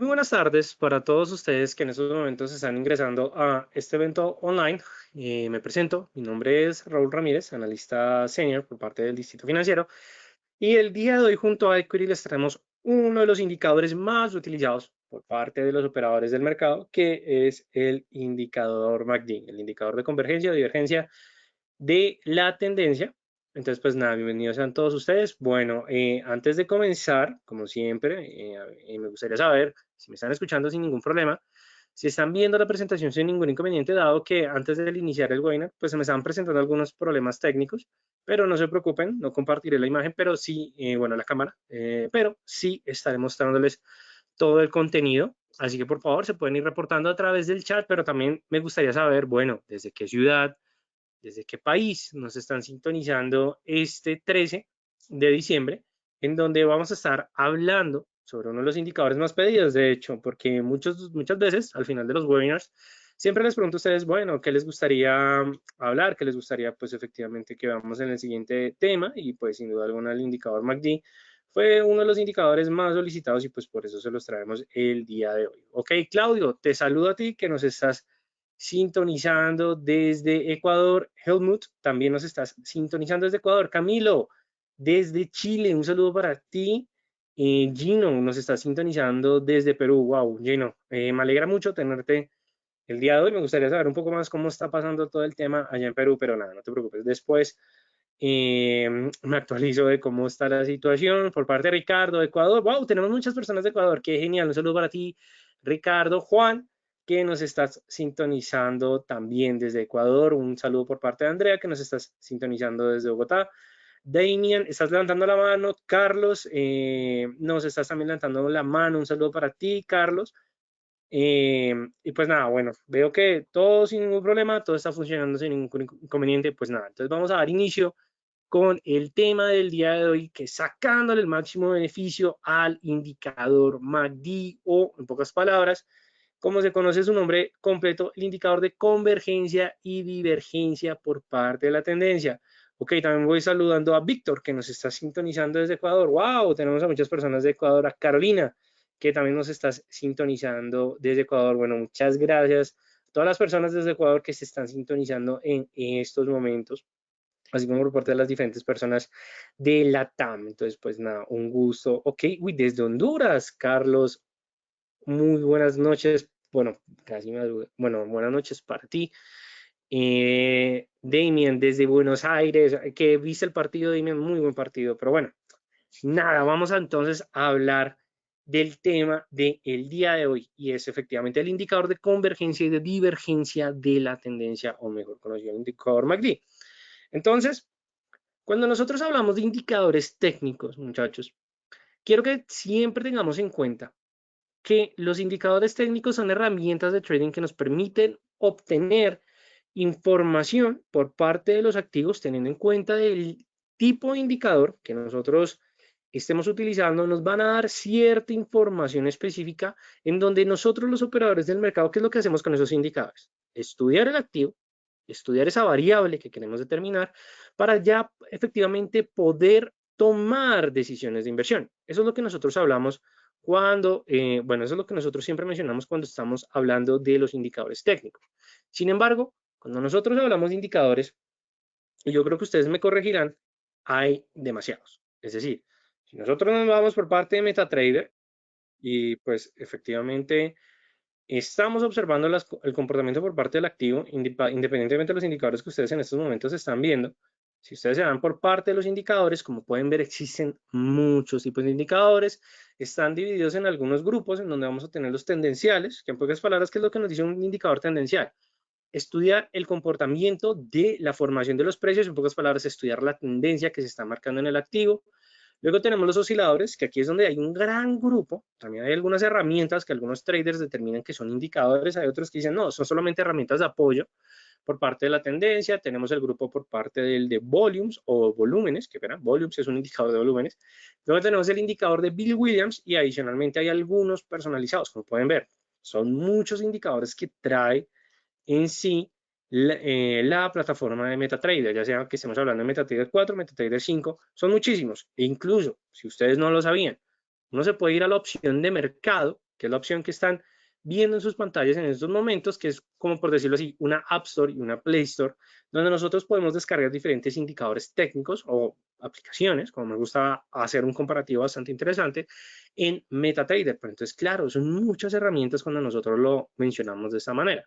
Muy buenas tardes para todos ustedes que en estos momentos están ingresando a este evento online. Me presento, mi nombre es Raúl Ramírez, analista senior por parte del Distrito Financiero. Y el día de hoy junto a Equity les traemos uno de los indicadores más utilizados por parte de los operadores del mercado, que es el indicador MACD, el indicador de convergencia o divergencia de la tendencia. Entonces, pues nada, bienvenidos a todos ustedes. Bueno, antes de comenzar, como siempre, me gustaría saber si me están escuchando sin ningún problema, si están viendo la presentación sin ningún inconveniente, dado que antes de iniciar el webinar, pues se me estaban presentando algunos problemas técnicos, pero no se preocupen, no compartiré la imagen, pero sí, bueno, la cámara, pero sí estaré mostrándoles todo el contenido. Así que por favor se pueden ir reportando a través del chat, pero también me gustaría saber, bueno, desde qué ciudad, desde qué país nos están sintonizando este 13 de diciembre, en donde vamos a estar hablando sobre uno de los indicadores más pedidos, de hecho, porque muchas veces al final de los webinars siempre les pregunto a ustedes, bueno, ¿qué les gustaría hablar? ¿Qué les gustaría, pues efectivamente, que vamos en el siguiente tema? Y pues sin duda alguna el indicador MACD fue uno de los indicadores más solicitados y pues por eso se los traemos el día de hoy. Ok, Claudio, te saludo a ti que nos estás sintonizando desde Ecuador. Helmut, también nos estás sintonizando desde Ecuador. Camilo, desde Chile, un saludo para ti. Gino, nos está sintonizando desde Perú. Wow, Gino, me alegra mucho tenerte el día de hoy. Me gustaría saber un poco más cómo está pasando todo el tema allá en Perú, pero nada, no te preocupes. Después me actualizo de cómo está la situación por parte de Ricardo de Ecuador. Wow, tenemos muchas personas de Ecuador. Qué genial. Un saludo para ti, Ricardo. Juan, que nos estás sintonizando también desde Ecuador. Un saludo por parte de Andrea, que nos estás sintonizando desde Bogotá. Damien, estás levantando la mano. Carlos, nos estás también levantando la mano. Un saludo para ti, Carlos. Y pues nada, bueno, veo que todo sin ningún problema, todo está funcionando sin ningún inconveniente. Pues nada, entonces vamos a dar inicio con el tema del día de hoy, que es sacándole el máximo beneficio al indicador MACD, o en pocas palabras, como se conoce su nombre completo, el indicador de convergencia y divergencia por parte de la tendencia. Ok, también voy saludando a Víctor, que nos está sintonizando desde Ecuador. ¡Wow! Tenemos a muchas personas de Ecuador, a Carolina, que también nos está sintonizando desde Ecuador. Bueno, muchas gracias a todas las personas desde Ecuador que se están sintonizando en estos momentos, así como por parte de las diferentes personas de la TAM. Entonces, pues nada, un gusto. Ok, uy, desde Honduras, Carlos, muy buenas noches. Bueno, casi madrugada. Bueno, buenas noches para ti. Damien, desde Buenos Aires, que viste el partido, Damien, muy buen partido. Pero bueno, nada, vamos a entonces a hablar del tema del día de hoy, y es efectivamente el indicador de convergencia y de divergencia de la tendencia, o mejor conocido, el indicador MACD. Entonces, cuando nosotros hablamos de indicadores técnicos, muchachos, quiero que siempre tengamos en cuenta que los indicadores técnicos son herramientas de trading que nos permiten obtener información por parte de los activos, teniendo en cuenta el tipo de indicador que nosotros estemos utilizando. Nos van a dar cierta información específica en donde nosotros, los operadores del mercado, ¿qué es lo que hacemos con esos indicadores? Estudiar el activo, estudiar esa variable que queremos determinar para ya efectivamente poder tomar decisiones de inversión. Eso es lo que nosotros hablamos cuando, bueno, eso es lo que nosotros siempre mencionamos cuando estamos hablando de los indicadores técnicos. Sin embargo, cuando nosotros hablamos de indicadores, y yo creo que ustedes me corregirán, hay demasiados. Es decir, si nosotros nos vamos por parte de MetaTrader y pues efectivamente estamos observando el comportamiento por parte del activo, independientemente de los indicadores que ustedes en estos momentos están viendo. Si ustedes se van por parte de los indicadores, como pueden ver, existen muchos tipos de indicadores. Están divididos en algunos grupos en donde vamos a tener los tendenciales, que en pocas palabras, ¿qué es lo que nos dice un indicador tendencial? Estudiar el comportamiento de la formación de los precios, en pocas palabras, estudiar la tendencia que se está marcando en el activo. Luego tenemos los osciladores, que aquí es donde hay un gran grupo. También hay algunas herramientas que algunos traders determinan que son indicadores. Hay otros que dicen, no, son solamente herramientas de apoyo por parte de la tendencia. Tenemos el grupo por parte del de volumes o volúmenes, que verán, volumes es un indicador de volúmenes. Luego tenemos el indicador de Bill Williams y adicionalmente hay algunos personalizados, como pueden ver. Son muchos indicadores que trae en sí la plataforma de MetaTrader, ya sea que estemos hablando de MetaTrader 4, MetaTrader 5, son muchísimos. E incluso, si ustedes no lo sabían, uno se puede ir a la opción de mercado, que es la opción que están viendo en sus pantallas en estos momentos, que es como por decirlo así, una App Store y una Play Store, donde nosotros podemos descargar diferentes indicadores técnicos o aplicaciones, como me gusta hacer un comparativo bastante interesante, en MetaTrader. Pero entonces, claro, son muchas herramientas cuando nosotros lo mencionamos de esta manera.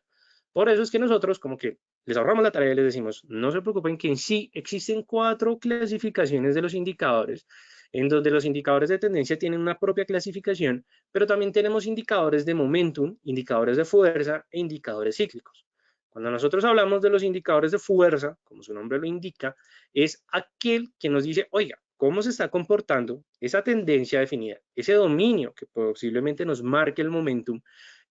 Por eso es que nosotros como que les ahorramos la tarea y les decimos, no se preocupen que en sí existen 4 clasificaciones de los indicadores, en donde los indicadores de tendencia tienen una propia clasificación, pero también tenemos indicadores de momentum, indicadores de fuerza e indicadores cíclicos. Cuando nosotros hablamos de los indicadores de fuerza, como su nombre lo indica, es aquel que nos dice, oiga, cómo se está comportando esa tendencia definida, ese dominio que posiblemente nos marque el momentum,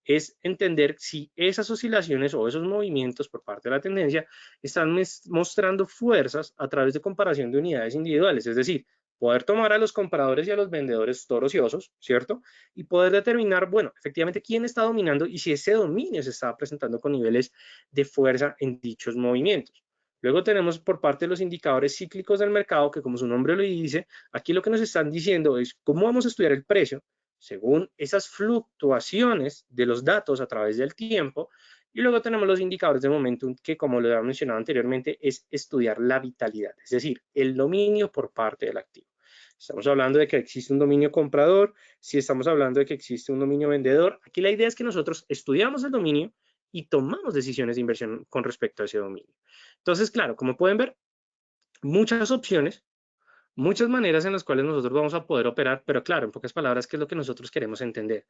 es entender si esas oscilaciones o esos movimientos por parte de la tendencia están mostrando fuerzas a través de comparación de unidades individuales, es decir, poder tomar a los compradores y a los vendedores toros y osos, ¿cierto? Y poder determinar, bueno, efectivamente quién está dominando y si ese dominio se está presentando con niveles de fuerza en dichos movimientos. Luego tenemos por parte de los indicadores cíclicos del mercado, que como su nombre lo dice, aquí lo que nos están diciendo es cómo vamos a estudiar el precio según esas fluctuaciones de los datos a través del tiempo. Y luego tenemos los indicadores de momentum, que como lo he mencionado anteriormente, es estudiar la vitalidad, es decir, el dominio por parte del activo. Estamos hablando de que existe un dominio comprador, si estamos hablando de que existe un dominio vendedor. Aquí la idea es que nosotros estudiamos el dominio y tomamos decisiones de inversión con respecto a ese dominio. Entonces, claro, como pueden ver, muchas opciones, muchas maneras en las cuales nosotros vamos a poder operar, pero claro, en pocas palabras, ¿qué es lo que nosotros queremos entender?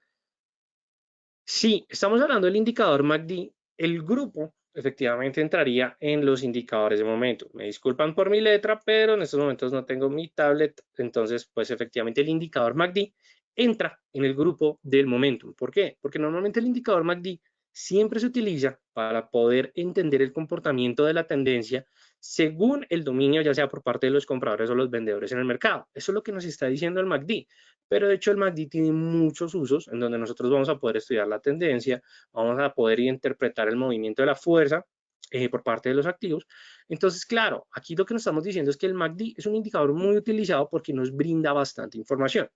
Si estamos hablando del indicador MACD, el grupo efectivamente entraría en los indicadores de momento. Me disculpan por mi letra, pero en estos momentos no tengo mi tablet, entonces pues efectivamente el indicador MACD entra en el grupo del momentum. ¿Por qué? Porque normalmente el indicador MACD siempre se utiliza para poder entender el comportamiento de la tendencia según el dominio, ya sea por parte de los compradores o los vendedores en el mercado. Eso es lo que nos está diciendo el MACD. Pero de hecho el MACD tiene muchos usos en donde nosotros vamos a poder estudiar la tendencia, vamos a poder interpretar el movimiento de la fuerza por parte de los activos. Entonces, claro, aquí lo que nos estamos diciendo es que el MACD es un indicador muy utilizado porque nos brinda bastante información.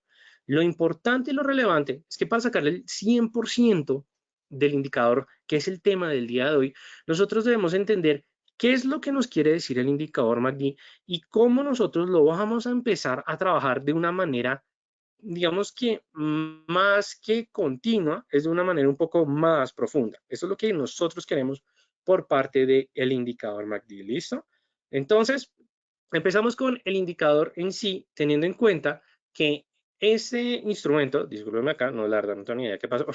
Lo importante y lo relevante es que para sacarle el 100% del indicador, que es el tema del día de hoy, nosotros debemos entender qué es lo que nos quiere decir el indicador MACD y cómo nosotros lo vamos a empezar a trabajar de una manera, digamos que más que continua, es de una manera un poco más profunda. Eso es lo que nosotros queremos por parte del indicador MACD, ¿listo? Entonces, empezamos con el indicador en sí, teniendo en cuenta que ese instrumento, discúlpenme acá, no, la verdad no tengo ni idea qué pasó,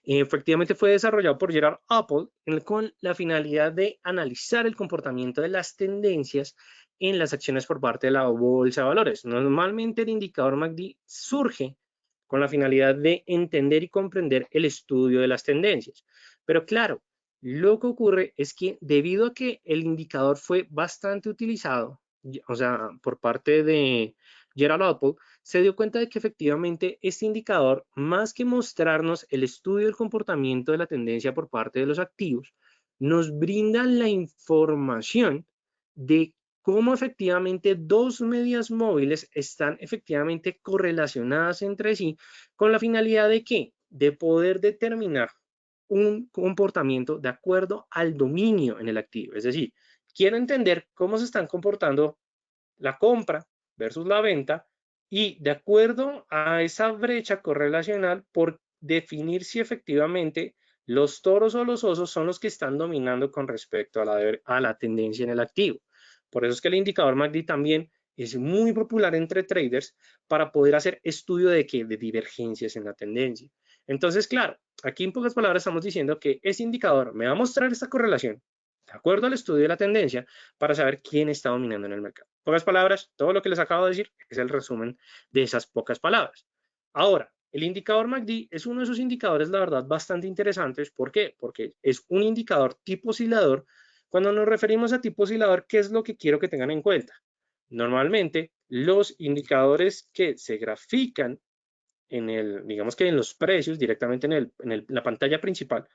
efectivamente fue desarrollado por Gerard Apple con la finalidad de analizar el comportamiento de las tendencias en las acciones por parte de la bolsa de valores. Normalmente el indicador MACD surge con la finalidad de entender y comprender el estudio de las tendencias. Pero claro, lo que ocurre es que debido a que el indicador fue bastante utilizado, o sea, por parte de Gerald Apple, se dio cuenta de que efectivamente este indicador, más que mostrarnos el estudio del comportamiento de la tendencia por parte de los activos, nos brinda la información de cómo efectivamente dos medias móviles están efectivamente correlacionadas entre sí con la finalidad de ¿qué? De poder determinar un comportamiento de acuerdo al dominio en el activo. Es decir, quiero entender cómo se están comportando la compra versus la venta y de acuerdo a esa brecha correlacional por definir si efectivamente los toros o los osos son los que están dominando con respecto a la tendencia en el activo. Por eso es que el indicador MACD también es muy popular entre traders para poder hacer estudio de divergencias en la tendencia. Entonces, claro, aquí en pocas palabras estamos diciendo que ese indicador me va a mostrar esta correlación de acuerdo al estudio de la tendencia para saber quién está dominando en el mercado. En pocas palabras, todo lo que les acabo de decir es el resumen de esas pocas palabras. Ahora, el indicador MACD es uno de esos indicadores, la verdad, bastante interesantes. ¿Por qué? Porque es un indicador tipo oscilador. Cuando nos referimos a tipo oscilador, ¿qué es lo que quiero que tengan en cuenta? Normalmente, los indicadores que se grafican digamos que en los precios, directamente en la pantalla principal,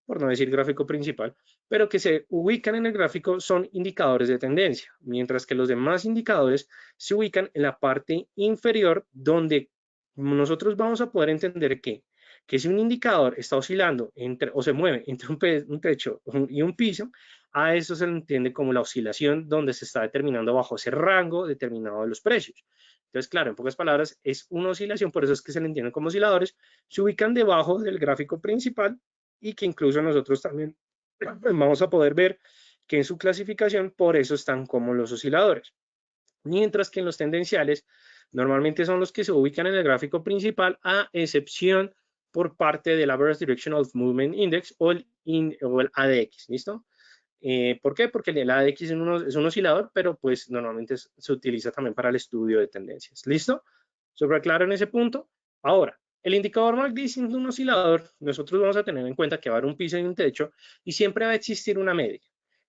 por no decir gráfico principal, pero que se ubican en el gráfico son indicadores de tendencia, mientras que los demás indicadores se ubican en la parte inferior donde nosotros vamos a poder entender que que si un indicador está oscilando entre, o se mueve entre un techo y un piso, a eso se le entiende como la oscilación donde se está determinando bajo ese rango determinado de los precios. Entonces, claro, en pocas palabras, es una oscilación, por eso es que se le entienden como osciladores, se ubican debajo del gráfico principal y que incluso nosotros también vamos a poder ver que en su clasificación por eso están como los osciladores. Mientras que en los tendenciales normalmente son los que se ubican en el gráfico principal, a excepción por parte del Average Directional Movement Index o el ADX, ¿listo? ¿Por qué? Porque el ADX es un oscilador, pero pues normalmente se utiliza también para el estudio de tendencias. ¿Listo? ¿Sobre claro en ese punto? Ahora, el indicador MACD siendo un oscilador, nosotros vamos a tener en cuenta que va a haber un piso y un techo y siempre va a existir una media.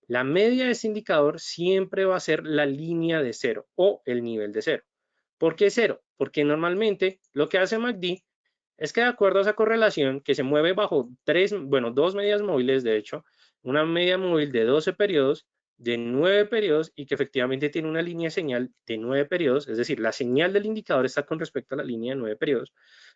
La media de este indicador siempre va a ser la línea de cero o el nivel de cero. ¿Por qué cero? Porque normalmente lo que hace MACD es que de acuerdo a esa correlación que se mueve bajo dos medias móviles, de hecho, una media móvil de 12 periodos, de 9 periodos y que efectivamente tiene una línea de señal de 9 periodos, es decir, la señal del indicador está con respecto a la línea de 9 periodos,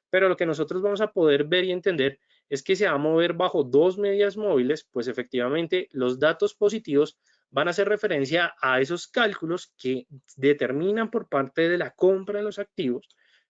pero lo que nosotros vamos a poder ver y entender es que se va a mover bajo dos medias móviles, pues efectivamente los datos positivos van a hacer referencia a esos cálculos que determinan por parte de la compra de los activos,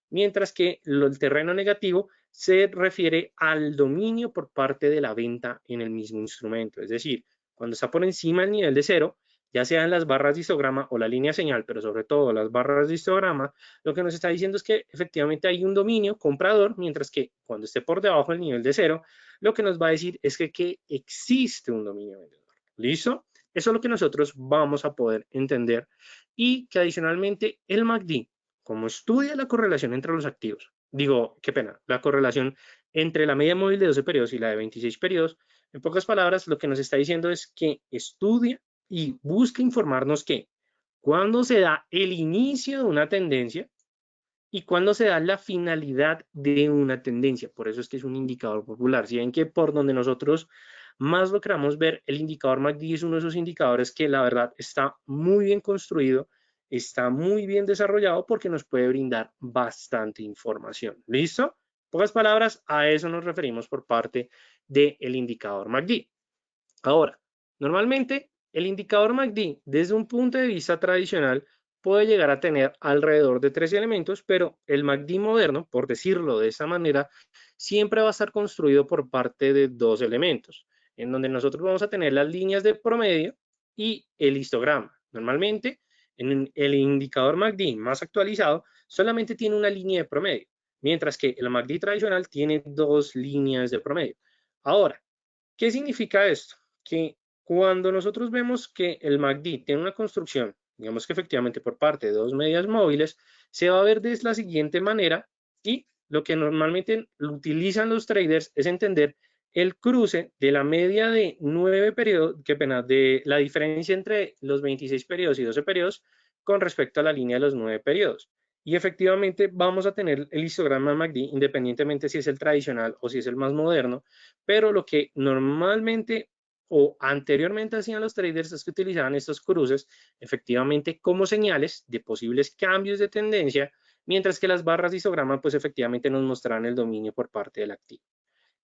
mientras que el terreno negativo se refiere al dominio por parte de la venta en el mismo instrumento. Es decir, cuando está por encima del nivel de cero, ya sea en las barras de histograma o la línea señal, pero sobre todo las barras de histograma, lo que nos está diciendo es que efectivamente hay un dominio comprador, mientras que cuando esté por debajo del nivel de cero, lo que nos va a decir es que existe un dominio vendedor. ¿Listo? Eso es lo que nosotros vamos a poder entender y que adicionalmente el MACD, como estudia la correlación entre los activos, la correlación entre la media móvil de 12 periodos y la de 26 periodos, en pocas palabras, lo que nos está diciendo es que estudia y busca informarnos que cuando se da el inicio de una tendencia y cuando se da la finalidad de una tendencia. Por eso es que es un indicador popular. Si ven que por donde nosotros más lo queramos ver, el indicador MACD es uno de esos indicadores que la verdad está muy bien construido, está muy bien desarrollado porque nos puede brindar bastante información. ¿Listo? En pocas palabras, a eso nos referimos por parte del indicador MACD. Ahora, normalmente el indicador MACD desde un punto de vista tradicional puede llegar a tener alrededor de 3 elementos, pero el MACD moderno, por decirlo de esa manera, siempre va a estar construido por parte de 2 elementos, en donde nosotros vamos a tener las líneas de promedio y el histograma. Normalmente, en el indicador MACD más actualizado solamente tiene una línea de promedio, mientras que el MACD tradicional tiene 2 líneas de promedio. Ahora, ¿qué significa esto? Que cuando nosotros vemos que el MACD tiene una construcción, digamos que efectivamente por parte de dos medias móviles, se va a ver de la siguiente manera y lo que normalmente utilizan los traders es entender el cruce de la media de 9 periodos, de la diferencia entre los 26 periodos y 12 periodos con respecto a la línea de los 9 periodos. Y efectivamente vamos a tener el histograma MACD, independientemente si es el tradicional o si es el más moderno, pero lo que normalmente o anteriormente hacían los traders es que utilizaban estos cruces efectivamente como señales de posibles cambios de tendencia, mientras que las barras de histograma pues efectivamente nos mostraban el dominio por parte del activo.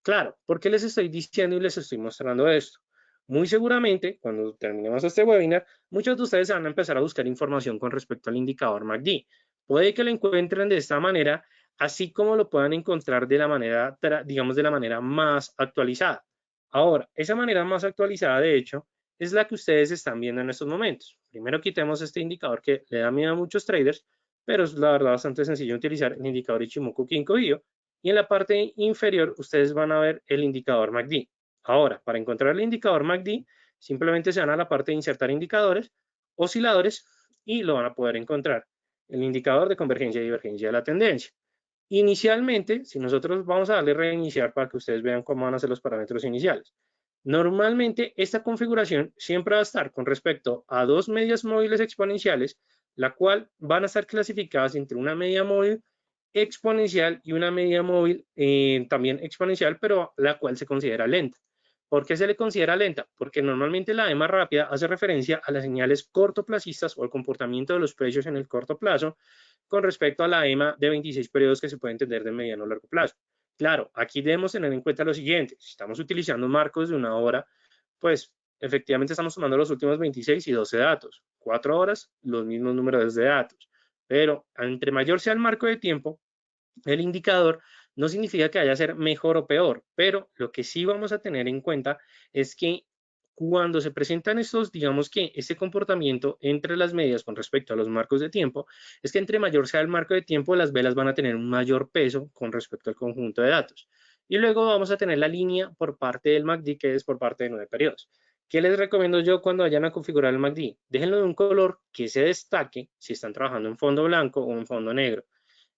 Claro, ¿por qué les estoy diciendo y les estoy mostrando esto? Muy seguramente, cuando terminemos este webinar, muchos de ustedes van a empezar a buscar información con respecto al indicador MACD. Puede que lo encuentren de esta manera, así como lo puedan encontrar de la manera, digamos, de la manera más actualizada. Ahora, esa manera más actualizada, de hecho, es la que ustedes están viendo en estos momentos. Primero quitemos este indicador que le da miedo a muchos traders, pero es la verdad bastante sencillo utilizar el indicador Ichimoku Kinko-Hyo, y en la parte inferior ustedes van a ver el indicador MACD. Ahora, para encontrar el indicador MACD, simplemente se van a la parte de insertar indicadores, osciladores, y lo van a poder encontrar. El indicador de convergencia y divergencia de la tendencia. Inicialmente, si nosotros vamos a darle reiniciar para que ustedes vean cómo van a ser los parámetros iniciales. Normalmente, esta configuración siempre va a estar con respecto a dos medias móviles exponenciales, la cual van a estar clasificadas entre una media móvil exponencial y una media móvil también exponencial, pero la cual se considera lenta. ¿Por qué se le considera lenta? Porque normalmente la EMA rápida hace referencia a las señales cortoplacistas o al comportamiento de los precios en el corto plazo con respecto a la EMA de 26 periodos que se puede entender de mediano a largo plazo. Claro, aquí debemos tener en cuenta lo siguiente. Si estamos utilizando marcos de una hora, pues efectivamente estamos tomando los últimos 26 y 12 datos. 4 horas, los mismos números de datos. Pero entre mayor sea el marco de tiempo, el indicador no significa que vaya a ser mejor o peor, pero lo que sí vamos a tener en cuenta es que cuando se presentan estos, digamos que este comportamiento entre las medias con respecto a los marcos de tiempo, es que entre mayor sea el marco de tiempo, las velas van a tener un mayor peso con respecto al conjunto de datos. Y luego vamos a tener la línea por parte del MACD, que es por parte de 9 periodos. ¿Qué les recomiendo yo cuando vayan a configurar el MACD? Déjenlo de un color que se destaque si están trabajando en fondo blanco o en fondo negro.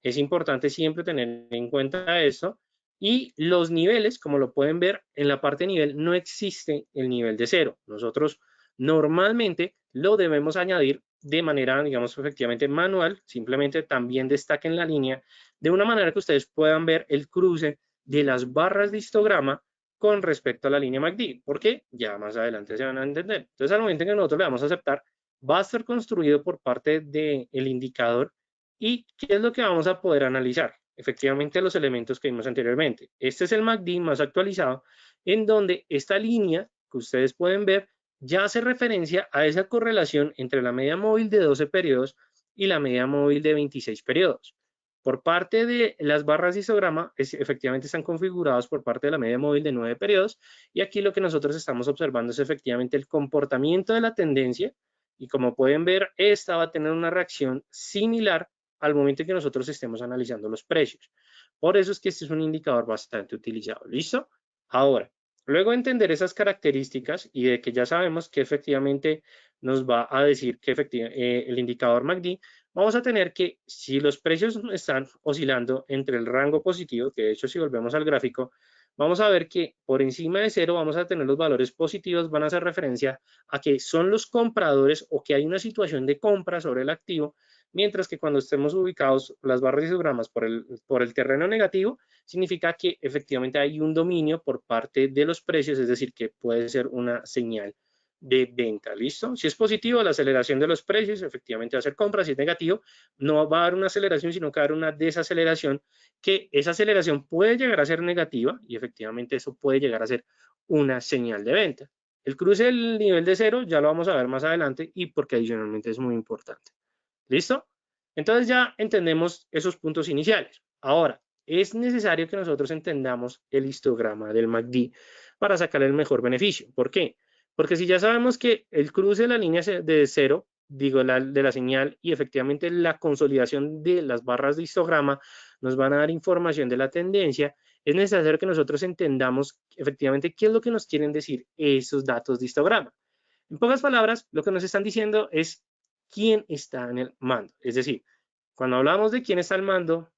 Es importante siempre tener en cuenta eso. Y los niveles, como lo pueden ver, en la parte de nivel no existe el nivel de cero. Nosotros normalmente lo debemos añadir de manera, digamos, efectivamente manual. Simplemente también destaquen la línea de una manera que ustedes puedan ver el cruce de las barras de histograma con respecto a la línea MACD, porque ya más adelante se van a entender. Entonces, al momento en que nosotros le vamos a aceptar, va a ser construido por parte del indicador. ¿Y qué es lo que vamos a poder analizar? Efectivamente, los elementos que vimos anteriormente. Este es el MACD más actualizado, en donde esta línea que ustedes pueden ver ya hace referencia a esa correlación entre la media móvil de 12 periodos y la media móvil de 26 periodos. Por parte de las barras de histograma, efectivamente están configuradas por parte de la media móvil de 9 periodos, y aquí lo que nosotros estamos observando es efectivamente el comportamiento de la tendencia, y como pueden ver, esta va a tener una reacción similar al momento en que nosotros estemos analizando los precios. Por eso es que este es un indicador bastante utilizado. ¿Listo? Ahora, luego de entender esas características y de que ya sabemos que efectivamente nos va a decir que el indicador MACD, vamos a tener que si los precios están oscilando entre el rango positivo, que de hecho si volvemos al gráfico, vamos a ver que por encima de cero vamos a tener los valores positivos, van a hacer referencia a que son los compradores o que hay una situación de compra sobre el activo, mientras que cuando estemos ubicados las barras y histogramas por el terreno negativo, significa que efectivamente hay un dominio por parte de los precios, es decir, que puede ser una señal de venta, ¿listo? Si es positivo, la aceleración de los precios, efectivamente va a ser compra. Si es negativo, no va a dar una aceleración, sino que va a dar una desaceleración, que esa aceleración puede llegar a ser negativa y efectivamente eso puede llegar a ser una señal de venta. El cruce del nivel de cero ya lo vamos a ver más adelante y porque adicionalmente es muy importante. ¿Listo? Entonces ya entendemos esos puntos iniciales. Ahora, es necesario que nosotros entendamos el histograma del MACD para sacar el mejor beneficio. ¿Por qué? Porque si ya sabemos que el cruce de la línea de cero, digo, de la señal y efectivamente la consolidación de las barras de histograma nos van a dar información de la tendencia, es necesario que nosotros entendamos efectivamente qué es lo que nos quieren decir esos datos de histograma. En pocas palabras, lo que nos están diciendo es quién está en el mando. Es decir, cuando hablamos de quién está al mando,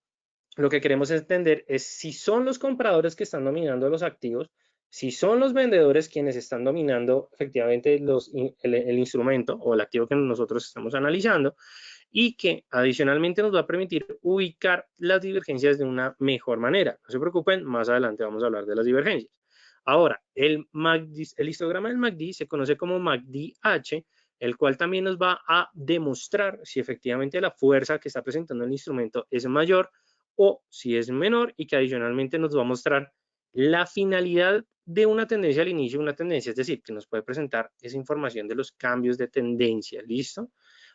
lo que queremos entender es si son los compradores que están dominando los activos, si son los vendedores quienes están dominando efectivamente el instrumento o el activo que nosotros estamos analizando, y que adicionalmente nos va a permitir ubicar las divergencias de una mejor manera. No se preocupen, más adelante vamos a hablar de las divergencias. Ahora, el histograma del MACD se conoce como MACD-H, el cual también nos va a demostrar si efectivamente la fuerza que está presentando el instrumento es mayor o si es menor, y que adicionalmente nos va a mostrar la finalidad de una tendencia al inicio de una tendencia, es decir, que nos puede presentar esa información de los cambios de tendencia. ¿Listo?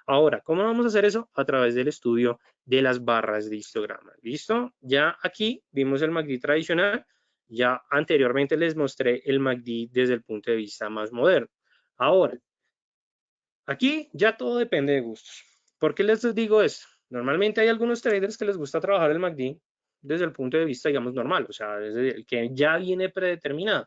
Ahora, ¿cómo vamos a hacer eso? A través del estudio de las barras de histograma. ¿Listo? Ya aquí vimos el MACD tradicional. Ya anteriormente les mostré el MACD desde el punto de vista más moderno. Ahora, aquí ya todo depende de gustos. ¿Por qué les digo esto? Normalmente hay algunos traders que les gusta trabajar el MACD desde el punto de vista, digamos, normal, o sea, desde el que ya viene predeterminado.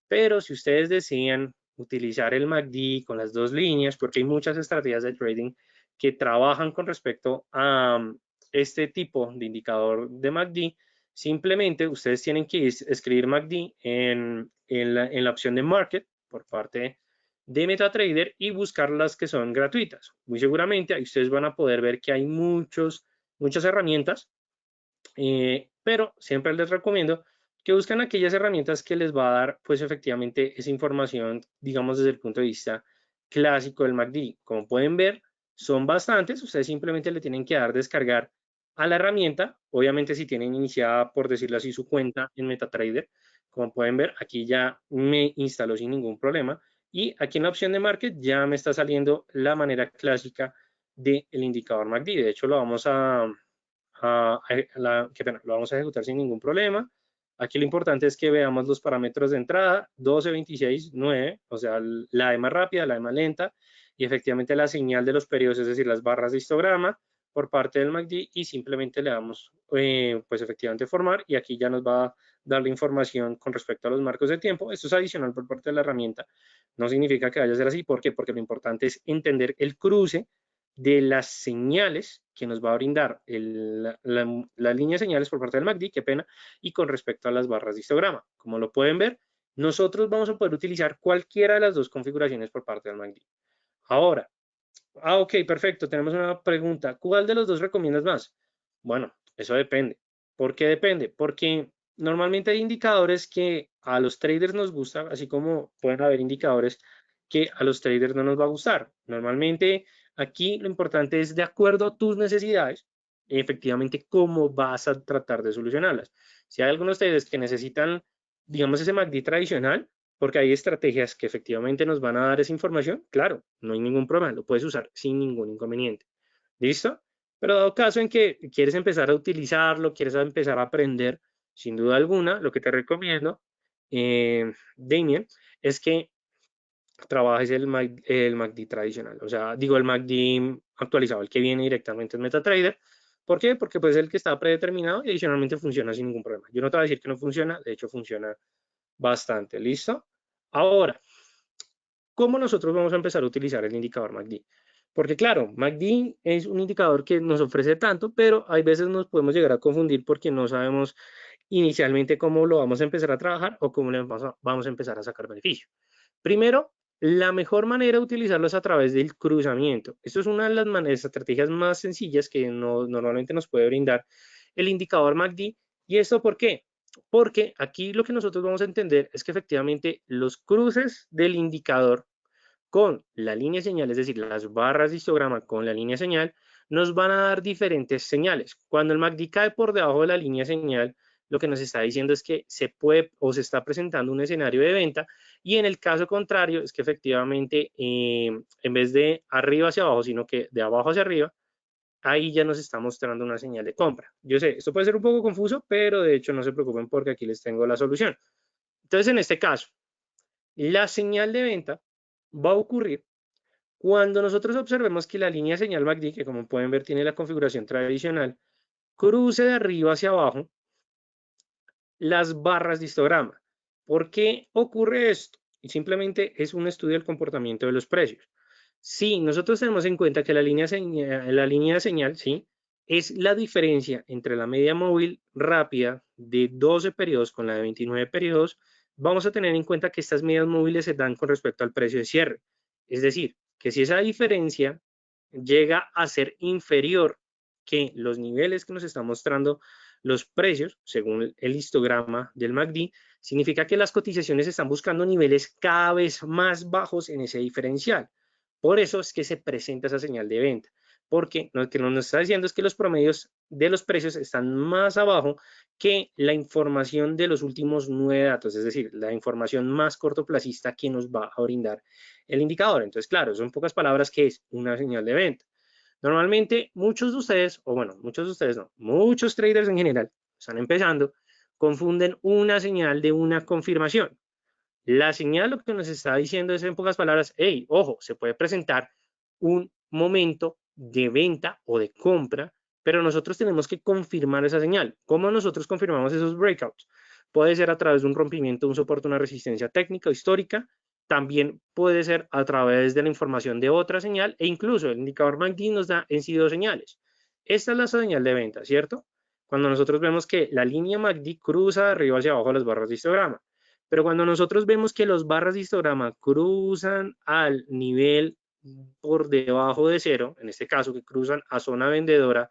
Pero si ustedes decían utilizar el MACD con las dos líneas, porque hay muchas estrategias de trading que trabajan con respecto a este tipo de indicador de MACD, simplemente ustedes tienen que escribir MACD en la opción de Market por parte de MetaTrader y buscar las que son gratuitas. Muy seguramente ahí ustedes van a poder ver que hay muchas herramientas, pero siempre les recomiendo que busquen aquellas herramientas que les va a dar, pues efectivamente, esa información, digamos, desde el punto de vista clásico del MACD. Como pueden ver, son bastantes, ustedes simplemente le tienen que dar descargar a la herramienta. Obviamente, si tienen iniciada, por decirlo así, su cuenta en MetaTrader, como pueden ver, aquí ya me instaló sin ningún problema. Y aquí en la opción de Market ya me está saliendo la manera clásica del indicador MACD. De hecho, lo vamos qué pena, lo vamos a ejecutar sin ningún problema. Aquí lo importante es que veamos los parámetros de entrada, 12, 26, 9, o sea, la E más rápida, la E más lenta, y efectivamente la señal de los periodos, es decir, las barras de histograma por parte del MACD, y simplemente le damos, pues efectivamente formar, y aquí ya nos va a dar la información con respecto a los marcos de tiempo. Esto es adicional por parte de la herramienta, no significa que vaya a ser así. ¿Por qué? Porque lo importante es entender el cruce de las señales que nos va a brindar la línea de señales por parte del MACD, qué pena, y con respecto a las barras de histograma. Como lo pueden ver, nosotros vamos a poder utilizar cualquiera de las dos configuraciones por parte del MACD. Ahora, ok, perfecto, tenemos una pregunta. ¿Cuál de los dos recomiendas más? Bueno, eso depende. ¿Por qué depende? Porque normalmente hay indicadores que a los traders nos gustan, así como pueden haber indicadores que a los traders no nos va a gustar. Normalmente aquí lo importante es de acuerdo a tus necesidades, efectivamente cómo vas a tratar de solucionarlas. Si hay algunos traders que necesitan, digamos, ese MACD tradicional, porque hay estrategias que efectivamente nos van a dar esa información, claro, no hay ningún problema, lo puedes usar sin ningún inconveniente. ¿Listo? Pero dado caso en que quieres empezar a utilizarlo, quieres empezar a aprender, sin duda alguna, lo que te recomiendo, Damien, es que trabajes el MACD tradicional, o sea, digo el MACD actualizado, el que viene directamente en MetaTrader. ¿Por qué? Porque pues es el que está predeterminado y adicionalmente funciona sin ningún problema. Yo no te voy a decir que no funciona, de hecho funciona bastante. ¿Listo? Ahora, ¿cómo nosotros vamos a empezar a utilizar el indicador MACD? Porque claro, MACD es un indicador que nos ofrece tanto, pero hay veces nos podemos llegar a confundir porque no sabemos inicialmente cómo lo vamos a empezar a trabajar o cómo le vamos a empezar a sacar beneficio. Primero, la mejor manera de utilizarlo es a través del cruzamiento. Esto es una de las estrategias más sencillas que normalmente nos puede brindar el indicador MACD. ¿Y esto por qué? Porque aquí lo que nosotros vamos a entender es que efectivamente los cruces del indicador con la línea señal, es decir, las barras de histograma con la línea señal, nos van a dar diferentes señales. Cuando el MACD cae por debajo de la línea señal, lo que nos está diciendo es que se puede o se está presentando un escenario de venta, y en el caso contrario es que efectivamente en vez de arriba hacia abajo, sino que de abajo hacia arriba, ahí ya nos está mostrando una señal de compra. Yo sé, esto puede ser un poco confuso, pero de hecho no se preocupen porque aquí les tengo la solución. Entonces, en este caso, la señal de venta va a ocurrir cuando nosotros observemos que la línea señal MACD, que como pueden ver tiene la configuración tradicional, cruce de arriba hacia abajo las barras de histograma. ¿Por qué ocurre esto? Y simplemente es un estudio del comportamiento de los precios. Si nosotros tenemos en cuenta que la línea de señal, ¿sí?, es la diferencia entre la media móvil rápida de 12 periodos con la de 29 periodos, vamos a tener en cuenta que estas medias móviles se dan con respecto al precio de cierre. Es decir, que si esa diferencia llega a ser inferior que los niveles que nos están mostrando los precios, según el histograma del MACD, significa que las cotizaciones están buscando niveles cada vez más bajos en ese diferencial. Por eso es que se presenta esa señal de venta, porque lo que nos está diciendo es que los promedios de los precios están más abajo que la información de los últimos 9 datos, es decir, la información más cortoplacista que nos va a brindar el indicador. Entonces, claro, son pocas palabras que es una señal de venta. Normalmente muchos de ustedes, o bueno, muchos de ustedes no, muchos traders en general, están empezando, confunden una señal de una confirmación. La señal lo que nos está diciendo es en pocas palabras, hey, ojo, se puede presentar un momento de venta o de compra, pero nosotros tenemos que confirmar esa señal. ¿Cómo nosotros confirmamos esos breakouts? Puede ser a través de un rompimiento, un soporte, una resistencia técnica o histórica. También puede ser a través de la información de otra señal, e incluso el indicador MACD nos da en sí dos señales. Esta es la señal de venta, ¿cierto? Cuando nosotros vemos que la línea MACD cruza de arriba hacia abajo las barras de histograma. Pero cuando nosotros vemos que los barras de histograma cruzan al nivel por debajo de cero, en este caso que cruzan a zona vendedora,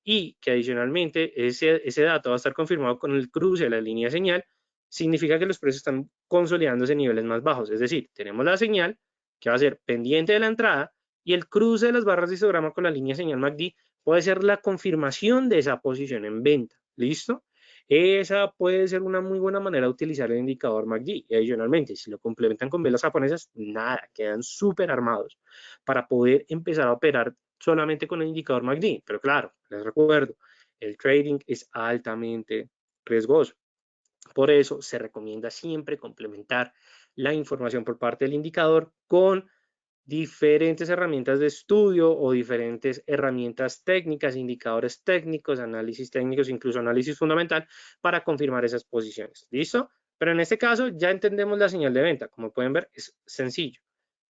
y que adicionalmente ese dato va a estar confirmado con el cruce de la línea de señal, significa que los precios están consolidándose en niveles más bajos. Es decir, tenemos la señal que va a ser pendiente de la entrada y el cruce de las barras de histograma con la línea de señal MACD puede ser la confirmación de esa posición en venta. ¿Listo? Esa puede ser una muy buena manera de utilizar el indicador MACD. Y adicionalmente, si lo complementan con velas japonesas, nada, quedan súper armados para poder empezar a operar solamente con el indicador MACD. Pero claro, les recuerdo, el trading es altamente riesgoso. Por eso se recomienda siempre complementar la información por parte del indicador con diferentes herramientas de estudio o diferentes herramientas técnicas, indicadores técnicos, análisis técnicos, incluso análisis fundamental para confirmar esas posiciones. ¿Listo? Pero en este caso ya entendemos la señal de venta. Como pueden ver, es sencillo.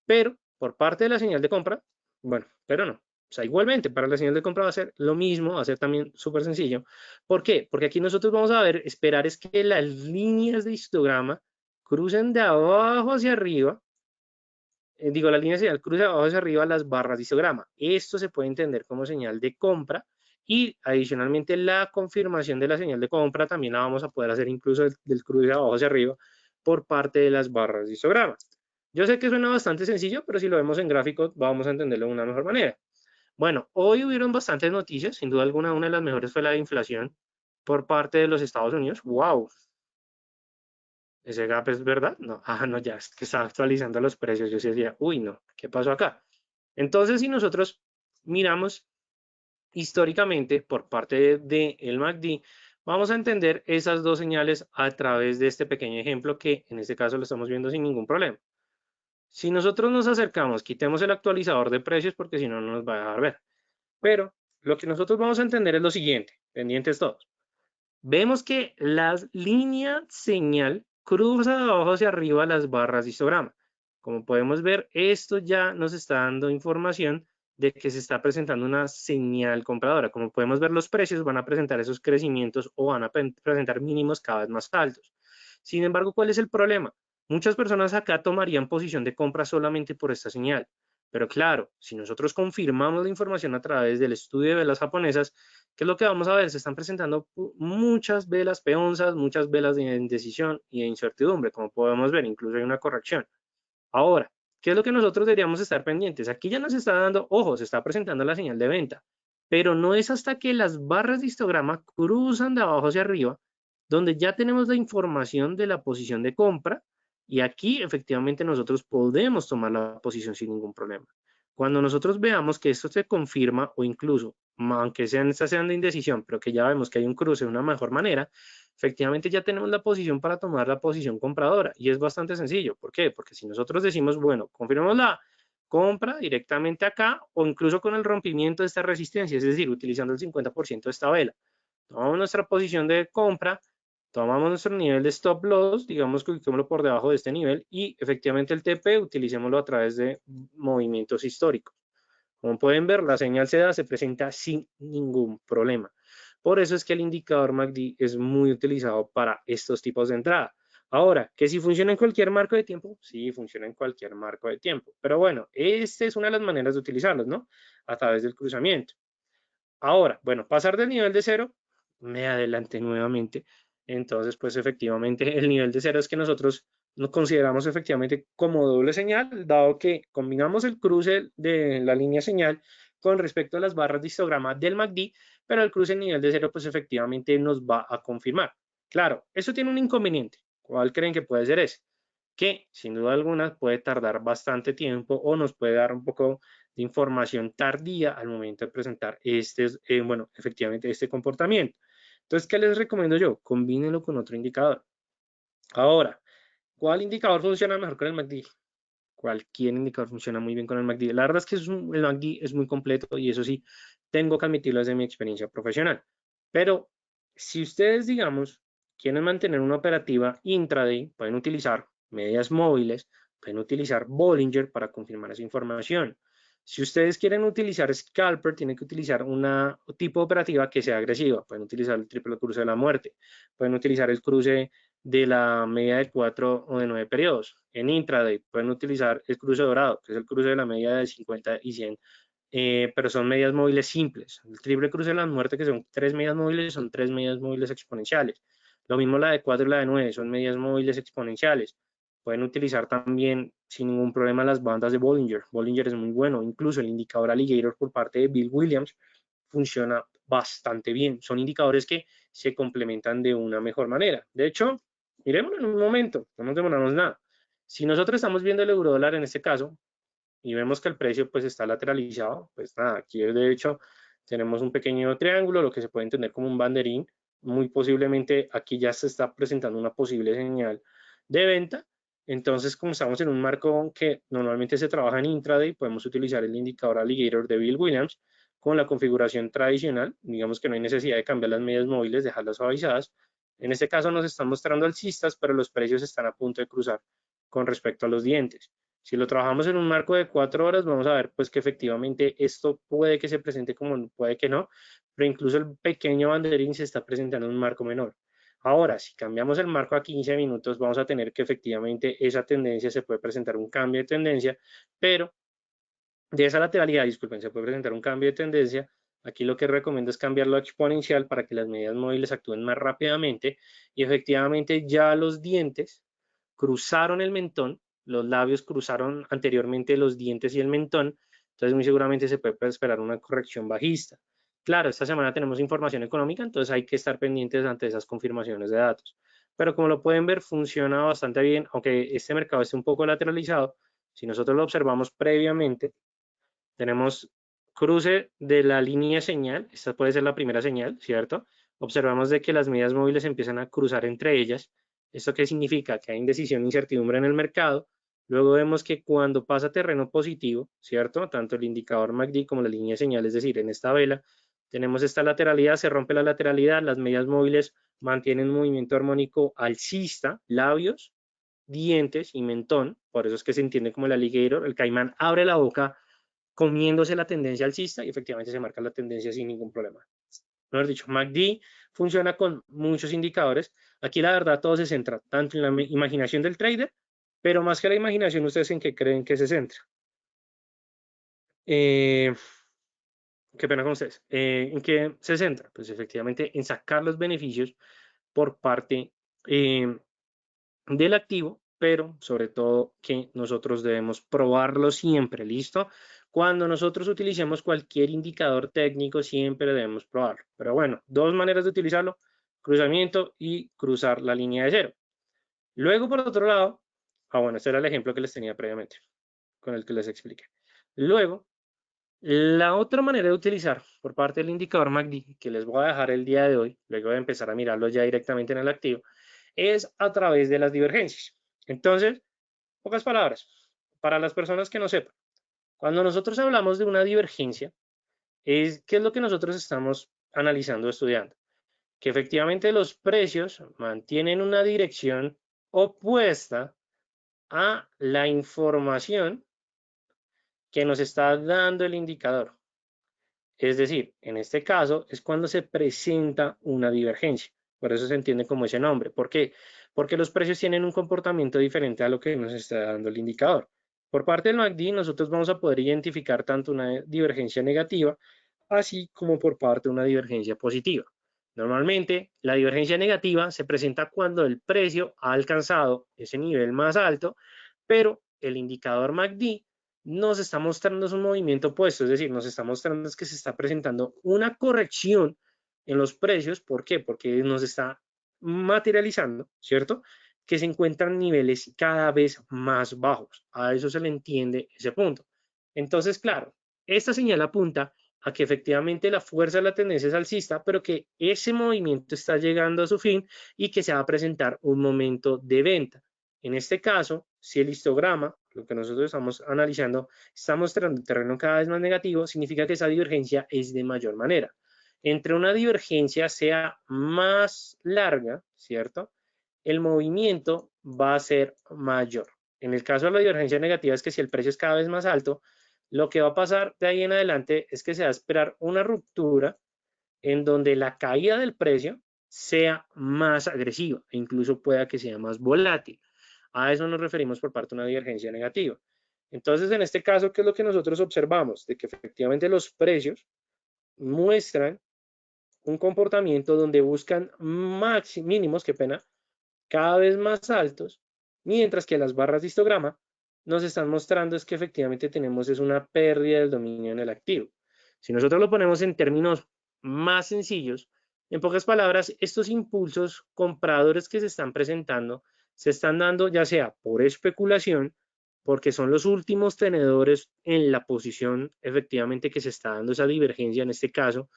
Pero por parte de la señal de compra, bueno, pero no. O sea, igualmente para la señal de compra va a ser lo mismo, va a ser también súper sencillo. ¿Por qué? Porque aquí nosotros vamos a ver, esperar es que las líneas de histograma crucen de abajo hacia arriba. Digo, la línea señal cruce de abajo hacia arriba las barras de histograma. Esto se puede entender como señal de compra y adicionalmente la confirmación de la señal de compra también la vamos a poder hacer incluso del cruce de abajo hacia arriba por parte de las barras de histograma. Yo sé que suena bastante sencillo, pero si lo vemos en gráficos vamos a entenderlo de una mejor manera. Bueno, hoy hubieron bastantes noticias, sin duda alguna, una de las mejores fue la de inflación por parte de los Estados Unidos. ¡Wow! ¿Ese gap es verdad? No, no, ya es que estaba actualizando los precios. Yo decía, uy, no, ¿qué pasó acá? Entonces, si nosotros miramos históricamente por parte del MACD, vamos a entender esas dos señales a través de este pequeño ejemplo que en este caso lo estamos viendo sin ningún problema. Si nosotros nos acercamos, quitemos el actualizador de precios porque si no, no nos va a dejar ver. Pero lo que nosotros vamos a entender es lo siguiente, pendientes todos. Vemos que la línea señal cruza de abajo hacia arriba las barras de histograma. Como podemos ver, esto ya nos está dando información de que se está presentando una señal compradora. Como podemos ver, los precios van a presentar esos crecimientos o van a presentar mínimos cada vez más altos. Sin embargo, ¿cuál es el problema? Muchas personas acá tomarían posición de compra solamente por esta señal. Pero claro, si nosotros confirmamos la información a través del estudio de velas japonesas, ¿qué es lo que vamos a ver? Se están presentando muchas velas peonzas, muchas velas de indecisión y de incertidumbre, como podemos ver, incluso hay una corrección. Ahora, ¿qué es lo que nosotros deberíamos estar pendientes? Aquí ya nos está dando, ojo, se está presentando la señal de venta, pero no es hasta que las barras de histograma cruzan de abajo hacia arriba, donde ya tenemos la información de la posición de compra y aquí efectivamente nosotros podemos tomar la posición sin ningún problema. Cuando nosotros veamos que esto se confirma o incluso, aunque estas sean de indecisión, pero que ya vemos que hay un cruce de una mejor manera, efectivamente ya tenemos la posición para tomar la posición compradora y es bastante sencillo. ¿Por qué? Porque si nosotros decimos, bueno, confirmamos la compra directamente acá o incluso con el rompimiento de esta resistencia, es decir, utilizando el 50% de esta vela, tomamos nuestra posición de compra, tomamos nuestro nivel de stop loss, digamos que ubiquémoslo por debajo de este nivel y efectivamente el TP utilicémoslo a través de movimientos históricos. Como pueden ver, la señal se presenta sin ningún problema. Por eso es que el indicador MACD es muy utilizado para estos tipos de entrada. Ahora, que si funciona en cualquier marco de tiempo, sí, funciona en cualquier marco de tiempo. Pero bueno, esta es una de las maneras de utilizarlos, ¿no? A través del cruzamiento. Ahora, bueno, pasar del nivel de cero, me adelanté nuevamente. Entonces, pues efectivamente el nivel de cero es que nosotros nos consideramos efectivamente como doble señal, dado que combinamos el cruce de la línea señal con respecto a las barras de histograma del MACD, pero el cruce en nivel de cero, pues efectivamente nos va a confirmar. Claro, eso tiene un inconveniente. ¿Cuál creen que puede ser ese? Que sin duda alguna puede tardar bastante tiempo o nos puede dar un poco de información tardía al momento de presentar bueno, efectivamente este comportamiento. Entonces, ¿qué les recomiendo yo? Combínenlo con otro indicador. Ahora, ¿cuál indicador funciona mejor con el MACD? Cualquier indicador funciona muy bien con el MACD. La verdad es que el MACD es muy completo y eso sí, tengo que admitirlo desde mi experiencia profesional. Pero si ustedes, digamos, quieren mantener una operativa intraday, pueden utilizar medias móviles, pueden utilizar Bollinger para confirmar esa información. Si ustedes quieren utilizar Scalper, tienen que utilizar una tipo de operativa que sea agresiva. Pueden utilizar el triple cruce de la muerte, pueden utilizar el cruce de la media de 4 o de 9 periodos. En intraday pueden utilizar el cruce dorado, que es el cruce de la media de 50 y 100, pero son medias móviles simples. El triple cruce de la muerte, que son 3 medias móviles, son 3 medias móviles exponenciales. Lo mismo la de 4 y la de 9, son medias móviles exponenciales. Pueden utilizar también sin ningún problema las bandas de Bollinger. Bollinger es muy bueno, incluso el indicador Alligator por parte de Bill Williams funciona bastante bien. Son indicadores que se complementan de una mejor manera. De hecho, miremoslo en un momento, no nos demoramos nada. Si nosotros estamos viendo el euro dólar en este caso y vemos que el precio pues está lateralizado, pues nada, aquí de hecho tenemos un pequeño triángulo, lo que se puede entender como un banderín. Muy posiblemente aquí ya se está presentando una posible señal de venta. Entonces, como estamos en un marco que normalmente se trabaja en intraday, podemos utilizar el indicador Alligator de Bill Williams con la configuración tradicional. Digamos que no hay necesidad de cambiar las medias móviles, dejarlas suavizadas. En este caso nos están mostrando alcistas, pero los precios están a punto de cruzar con respecto a los dientes. Si lo trabajamos en un marco de 4 horas, vamos a ver pues que efectivamente esto puede que se presente como puede que no, pero incluso el pequeño banderín se está presentando en un marco menor. Ahora, si cambiamos el marco a 15 minutos, vamos a tener que efectivamente esa tendencia se puede presentar un cambio de tendencia, pero de esa lateralidad, disculpen, se puede presentar un cambio de tendencia. Aquí lo que recomiendo es cambiarlo a exponencial para que las medidas móviles actúen más rápidamente y efectivamente ya los dientes cruzaron el mentón, los labios cruzaron anteriormente los dientes y el mentón, entonces muy seguramente se puede esperar una corrección bajista. Claro, esta semana tenemos información económica, entonces hay que estar pendientes ante esas confirmaciones de datos. Pero como lo pueden ver, funciona bastante bien, aunque este mercado esté un poco lateralizado. Si nosotros lo observamos previamente, tenemos cruce de la línea señal, esta puede ser la primera señal, ¿cierto? Observamos de que las medidas móviles empiezan a cruzar entre ellas. ¿Esto qué significa? Que hay indecisión e incertidumbre en el mercado. Luego vemos que cuando pasa terreno positivo, ¿cierto? Tanto el indicador MACD como la línea de señal, es decir, en esta vela, tenemos esta lateralidad, se rompe la lateralidad, las medidas móviles mantienen un movimiento armónico alcista, labios, dientes y mentón, por eso es que se entiende como el alligator, el caimán abre la boca comiéndose la tendencia alcista y efectivamente se marca la tendencia sin ningún problema. Mejor dicho, MACD funciona con muchos indicadores. Aquí la verdad todo se centra tanto en la imaginación del trader, pero más que la imaginación, ¿ustedes en qué creen que se centra? Qué pena con ustedes. ¿En qué se centra? Pues efectivamente en sacar los beneficios por parte del activo, pero sobre todo que nosotros debemos probarlo siempre, ¿listo? Cuando nosotros utilicemos cualquier indicador técnico, siempre debemos probarlo. Pero bueno, dos maneras de utilizarlo, cruzamiento y cruzar la línea de cero. Luego, por otro lado, bueno, este era el ejemplo que les tenía previamente, con el que les expliqué. Luego, la otra manera de utilizar por parte del indicador MACD, que les voy a dejar el día de hoy, luego de empezar a mirarlo ya directamente en el activo, es a través de las divergencias. Entonces, pocas palabras, para las personas que no sepan, cuando nosotros hablamos de una divergencia, ¿qué es lo que nosotros estamos analizando, estudiando? Que efectivamente los precios mantienen una dirección opuesta a la información que nos está dando el indicador. Es decir, en este caso es cuando se presenta una divergencia. Por eso se entiende como ese nombre. ¿Por qué? Porque los precios tienen un comportamiento diferente a lo que nos está dando el indicador. Por parte del MACD, nosotros vamos a poder identificar tanto una divergencia negativa, así como por parte de una divergencia positiva. Normalmente, la divergencia negativa se presenta cuando el precio ha alcanzado ese nivel más alto, pero el indicador MACD nos está mostrando un movimiento opuesto, es decir, nos está mostrando que se está presentando una corrección en los precios. ¿Por qué? Porque nos está materializando, ¿cierto? Que se encuentran niveles cada vez más bajos. A eso se le entiende ese punto. Entonces, claro, esta señal apunta a que efectivamente la fuerza de la tendencia es alcista, pero que ese movimiento está llegando a su fin y que se va a presentar un momento de venta. En este caso, si el histograma, lo que nosotros estamos analizando, está mostrando terreno cada vez más negativo, significa que esa divergencia es de mayor manera. Entre una divergencia sea más larga, ¿cierto? El movimiento va a ser mayor. En el caso de la divergencia negativa es que si el precio es cada vez más alto, lo que va a pasar de ahí en adelante es que se va a esperar una ruptura en donde la caída del precio sea más agresiva e incluso pueda que sea más volátil. A eso nos referimos por parte de una divergencia negativa. Entonces, en este caso, ¿qué es lo que nosotros observamos? De que efectivamente los precios muestran un comportamiento donde buscan mínimos, qué pena, cada vez más altos, mientras que las barras de histograma nos están mostrando es que efectivamente tenemos es una pérdida del dominio en el activo. Si nosotros lo ponemos en términos más sencillos, en pocas palabras, estos impulsos compradores que se están presentando se están dando ya sea por especulación, porque son los últimos tenedores en la posición efectivamente que se está dando esa divergencia, en este caso,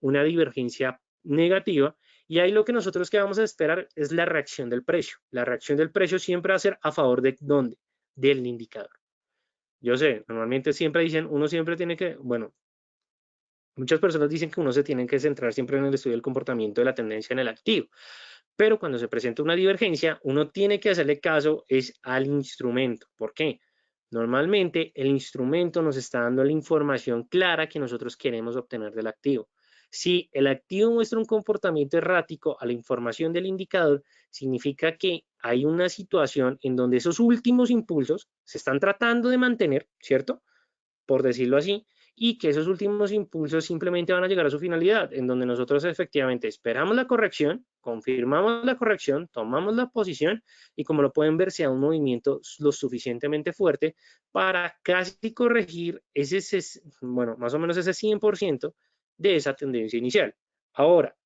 una divergencia negativa, y ahí lo que nosotros que vamos a esperar es la reacción del precio. La reacción del precio siempre va a ser a favor de ¿dónde? Del indicador. Yo sé, normalmente siempre dicen, uno siempre tiene que, bueno, muchas personas dicen que uno se tiene que centrar siempre en el estudio del comportamiento de la tendencia en el activo, pero cuando se presenta una divergencia, uno tiene que hacerle caso es al instrumento. ¿Por qué? Normalmente el instrumento nos está dando la información clara que nosotros queremos obtener del activo. Si el activo muestra un comportamiento errático a la información del indicador, significa que hay una situación en donde esos últimos impulsos se están tratando de mantener, ¿cierto? Por decirlo así, y que esos últimos impulsos simplemente van a llegar a su finalidad, en donde nosotros efectivamente esperamos la corrección, confirmamos la corrección, tomamos la posición y como lo pueden ver, sea un movimiento lo suficientemente fuerte para casi corregir ese, bueno, más o menos ese 100% de esa tendencia inicial. Ahora,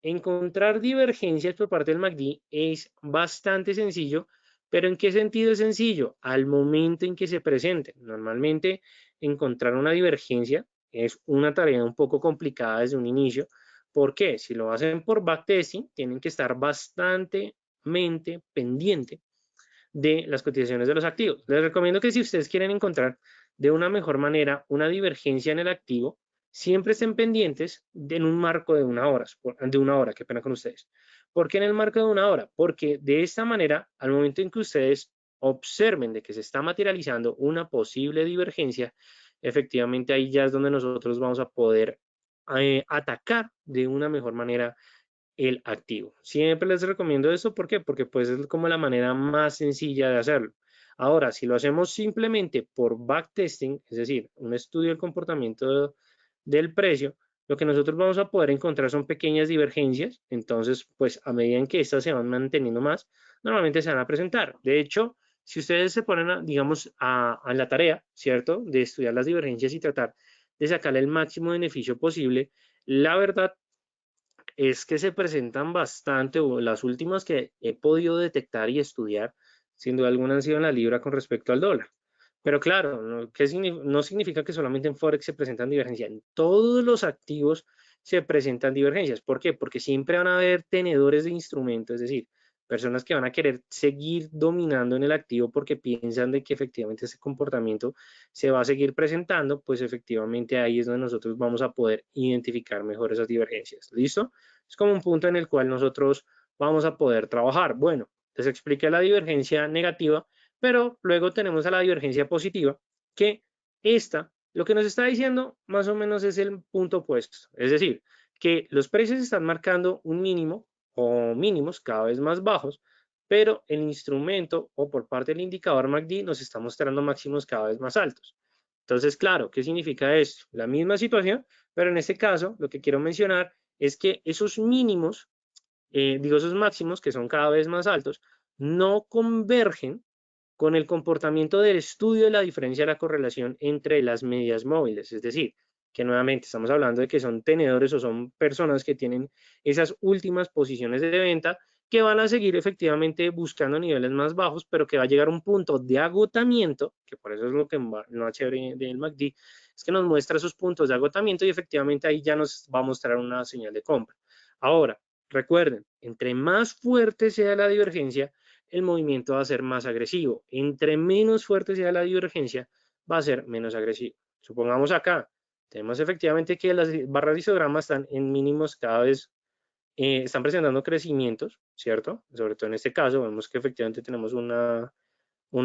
encontrar divergencias por parte del MACD es bastante sencillo, pero ¿en qué sentido es sencillo? Al momento en que se presente. Normalmente encontrar una divergencia es una tarea un poco complicada desde un inicio. ¿Por qué? Si lo hacen por backtesting, tienen que estar bastante pendiente de las cotizaciones de los activos. Les recomiendo que si ustedes quieren encontrar de una mejor manera una divergencia en el activo, siempre estén pendientes en un marco de una hora, qué pena con ustedes. ¿Por qué en el marco de una hora? Porque de esta manera, al momento en que ustedes observen de que se está materializando una posible divergencia, efectivamente ahí ya es donde nosotros vamos a poder atacar de una mejor manera el activo. Siempre les recomiendo eso, ¿por qué? Porque pues es como la manera más sencilla de hacerlo. Ahora, si lo hacemos simplemente por backtesting, es decir, un estudio del comportamiento del precio, lo que nosotros vamos a poder encontrar son pequeñas divergencias, entonces, pues a medida en que estas se van manteniendo más, normalmente se van a presentar. De hecho, si ustedes se ponen, digamos, a la tarea, ¿cierto?, de estudiar las divergencias y tratar de sacarle el máximo beneficio posible, la verdad es que se presentan bastante, o las últimas que he podido detectar y estudiar, sin duda alguna han sido en la libra con respecto al dólar. Pero claro, no significa que solamente en Forex se presentan divergencias. En todos los activos se presentan divergencias. ¿Por qué? Porque siempre van a haber tenedores de instrumentos, es decir, personas que van a querer seguir dominando en el activo porque piensan de que efectivamente ese comportamiento se va a seguir presentando, pues efectivamente ahí es donde nosotros vamos a poder identificar mejor esas divergencias. ¿Listo? Es como un punto en el cual nosotros vamos a poder trabajar. Bueno, les expliqué la divergencia negativa, pero luego tenemos a la divergencia positiva, que esta, lo que nos está diciendo más o menos es el punto opuesto. Es decir, que los precios están marcando un mínimo o mínimos cada vez más bajos, pero el instrumento o por parte del indicador MACD nos está mostrando máximos cada vez más altos. Entonces, claro, ¿qué significa esto? La misma situación, pero en este caso lo que quiero mencionar es que esos mínimos, esos máximos que son cada vez más altos, no convergen con el comportamiento del estudio de la diferencia de la correlación entre las medias móviles. Es decir, que nuevamente estamos hablando de que son tenedores o son personas que tienen esas últimas posiciones de venta que van a seguir efectivamente buscando niveles más bajos, pero que va a llegar a un punto de agotamiento, que por eso es lo que no chévere del MACD, es que nos muestra esos puntos de agotamiento y efectivamente ahí ya nos va a mostrar una señal de compra. Ahora, recuerden, entre más fuerte sea la divergencia, el movimiento va a ser más agresivo. Entre menos fuerte sea la divergencia, va a ser menos agresivo. Supongamos acá, tenemos efectivamente que las barras de histograma están en mínimos cada vez, están presentando crecimientos, ¿cierto? Sobre todo en este caso, vemos que efectivamente tenemos una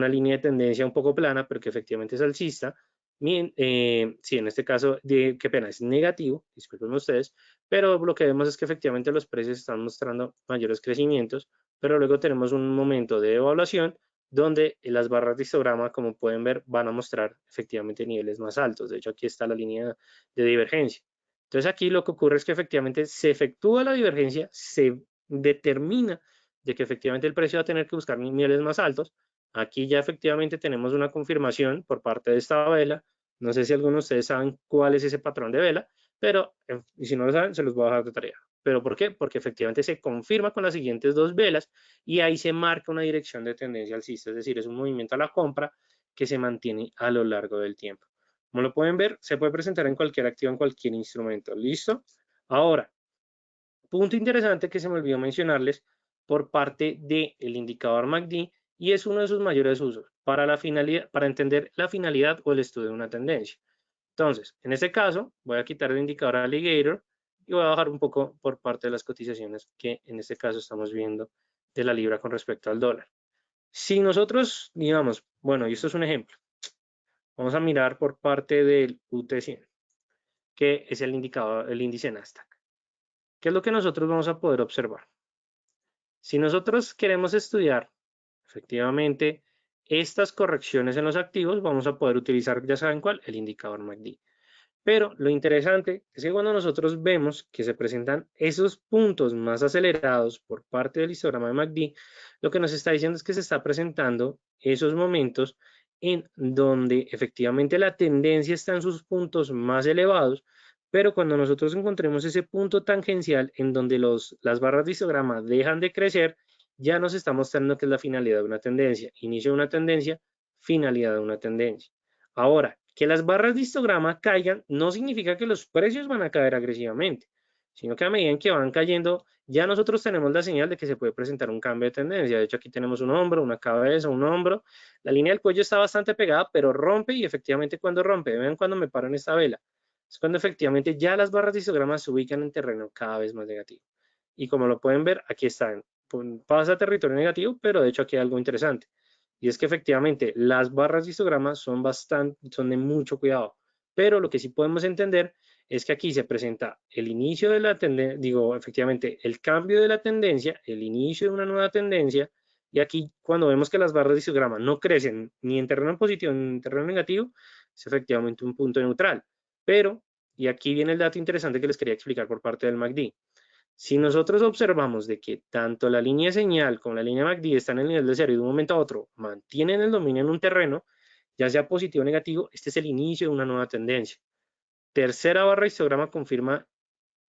línea de tendencia un poco plana, pero que efectivamente es alcista. Sí, en este caso, qué pena, es negativo, disculpen ustedes, pero lo que vemos es que efectivamente los precios están mostrando mayores crecimientos, pero luego tenemos un momento de evaluación donde las barras de histograma, como pueden ver, van a mostrar efectivamente niveles más altos. De hecho, aquí está la línea de divergencia. Entonces, aquí lo que ocurre es que efectivamente se efectúa la divergencia, se determina de que efectivamente el precio va a tener que buscar niveles más altos. Aquí ya efectivamente tenemos una confirmación por parte de esta vela No sé si algunos de ustedes saben cuál es ese patrón de vela, pero y si no lo saben, se los voy a dejar de tarea. ¿Pero por qué? Porque efectivamente se confirma con las siguientes dos velas y ahí se marca una dirección de tendencia alcista, es decir, es un movimiento a la compra que se mantiene a lo largo del tiempo. Como lo pueden ver, se puede presentar en cualquier activo, en cualquier instrumento. ¿Listo? Ahora, punto interesante que se me olvidó mencionarles por parte del indicador MACD y es uno de sus mayores usos para la finalidad, para entender la finalidad o el estudio de una tendencia. Entonces, en este caso, voy a quitar el indicador alligator y voy a bajar un poco por parte de las cotizaciones que en este caso estamos viendo de la libra con respecto al dólar. Si nosotros, digamos, bueno, y esto es un ejemplo, vamos a mirar por parte del UT100, que es el indicador, el índice Nasdaq. ¿Qué es lo que nosotros vamos a poder observar? Si nosotros queremos estudiar efectivamente estas correcciones en los activos, vamos a poder utilizar, ya saben cuál, el indicador MACD. Pero lo interesante es que cuando nosotros vemos que se presentan esos puntos más acelerados por parte del histograma de MACD, lo que nos está diciendo es que se está presentando esos momentos en donde efectivamente la tendencia está en sus puntos más elevados, pero cuando nosotros encontremos ese punto tangencial en donde las barras de histograma dejan de crecer, ya nos está mostrando que es la finalidad de una tendencia, inicio de una tendencia, finalidad de una tendencia. Ahora, que las barras de histograma caigan no significa que los precios van a caer agresivamente, sino que a medida en que van cayendo, ya nosotros tenemos la señal de que se puede presentar un cambio de tendencia. De hecho, aquí tenemos un hombro, una cabeza, un hombro. La línea del cuello está bastante pegada, pero rompe y efectivamente cuando rompe, vean cuando me paro en esta vela, es cuando efectivamente ya las barras de histograma se ubican en terreno cada vez más negativo. Y como lo pueden ver, aquí están, pasa territorio negativo, pero de hecho aquí hay algo interesante. Y es que efectivamente las barras de histograma son de mucho cuidado. Pero lo que sí podemos entender es que aquí se presenta el inicio de la tendencia, digo, efectivamente, el cambio de la tendencia, el inicio de una nueva tendencia, y aquí cuando vemos que las barras de histograma no crecen ni en terreno positivo ni en terreno negativo, es efectivamente un punto neutral. Pero, y aquí viene el dato interesante que les quería explicar por parte del MACD. Si nosotros observamos de que tanto la línea de señal como la línea MACD están en el nivel de cero y de un momento a otro mantienen el dominio en un terreno, ya sea positivo o negativo, este es el inicio de una nueva tendencia. Tercera barra histograma confirma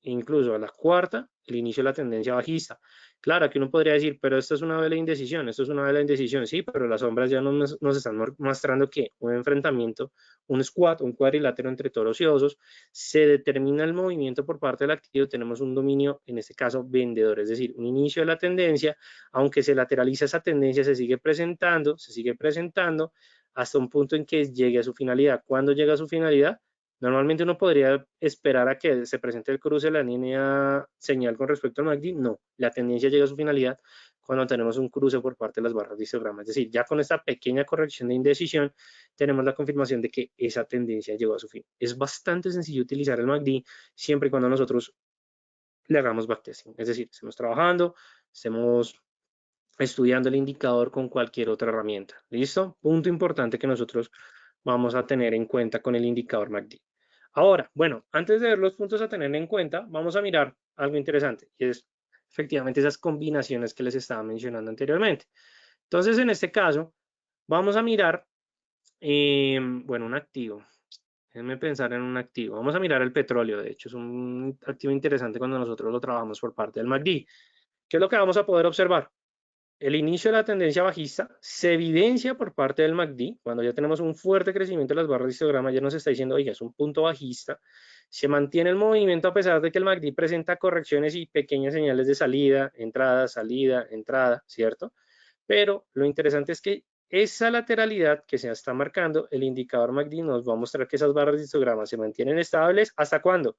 incluso a la cuarta, el inicio de la tendencia bajista. Claro, aquí uno podría decir, pero esto es una vela de indecisión, esto es una vela de indecisión, sí, pero las sombras ya nos están mostrando que un enfrentamiento, un squat, un cuadrilátero entre toros y osos, se determina el movimiento por parte del activo, tenemos un dominio, en este caso, vendedor, es decir, un inicio de la tendencia, aunque se lateraliza esa tendencia, se sigue presentando hasta un punto en que llegue a su finalidad. ¿Cuándo llega a su finalidad? Normalmente uno podría esperar a que se presente el cruce de la línea señal con respecto al MACD. No, la tendencia llega a su finalidad cuando tenemos un cruce por parte de las barras de histograma. Es decir, ya con esta pequeña corrección de indecisión, tenemos la confirmación de que esa tendencia llegó a su fin. Es bastante sencillo utilizar el MACD siempre y cuando nosotros le hagamos backtesting. Es decir, estemos trabajando, estemos estudiando el indicador con cualquier otra herramienta. ¿Listo? Punto importante que nosotros vamos a tener en cuenta con el indicador MACD. Ahora, bueno, antes de ver los puntos a tener en cuenta, vamos a mirar algo interesante y es efectivamente esas combinaciones que les estaba mencionando anteriormente. Entonces, en este caso, vamos a mirar, bueno, un activo. Déjenme pensar en un activo. Vamos a mirar el petróleo, de hecho, es un activo interesante cuando nosotros lo trabajamos por parte del MACD. ¿Qué es lo que vamos a poder observar? El inicio de la tendencia bajista se evidencia por parte del MACD, cuando ya tenemos un fuerte crecimiento de las barras de histograma, ya nos está diciendo, oiga, es un punto bajista, se mantiene el movimiento a pesar de que el MACD presenta correcciones y pequeñas señales de salida, entrada, ¿cierto? Pero lo interesante es que esa lateralidad que se está marcando, el indicador MACD nos va a mostrar que esas barras de histograma se mantienen estables, ¿hasta cuándo?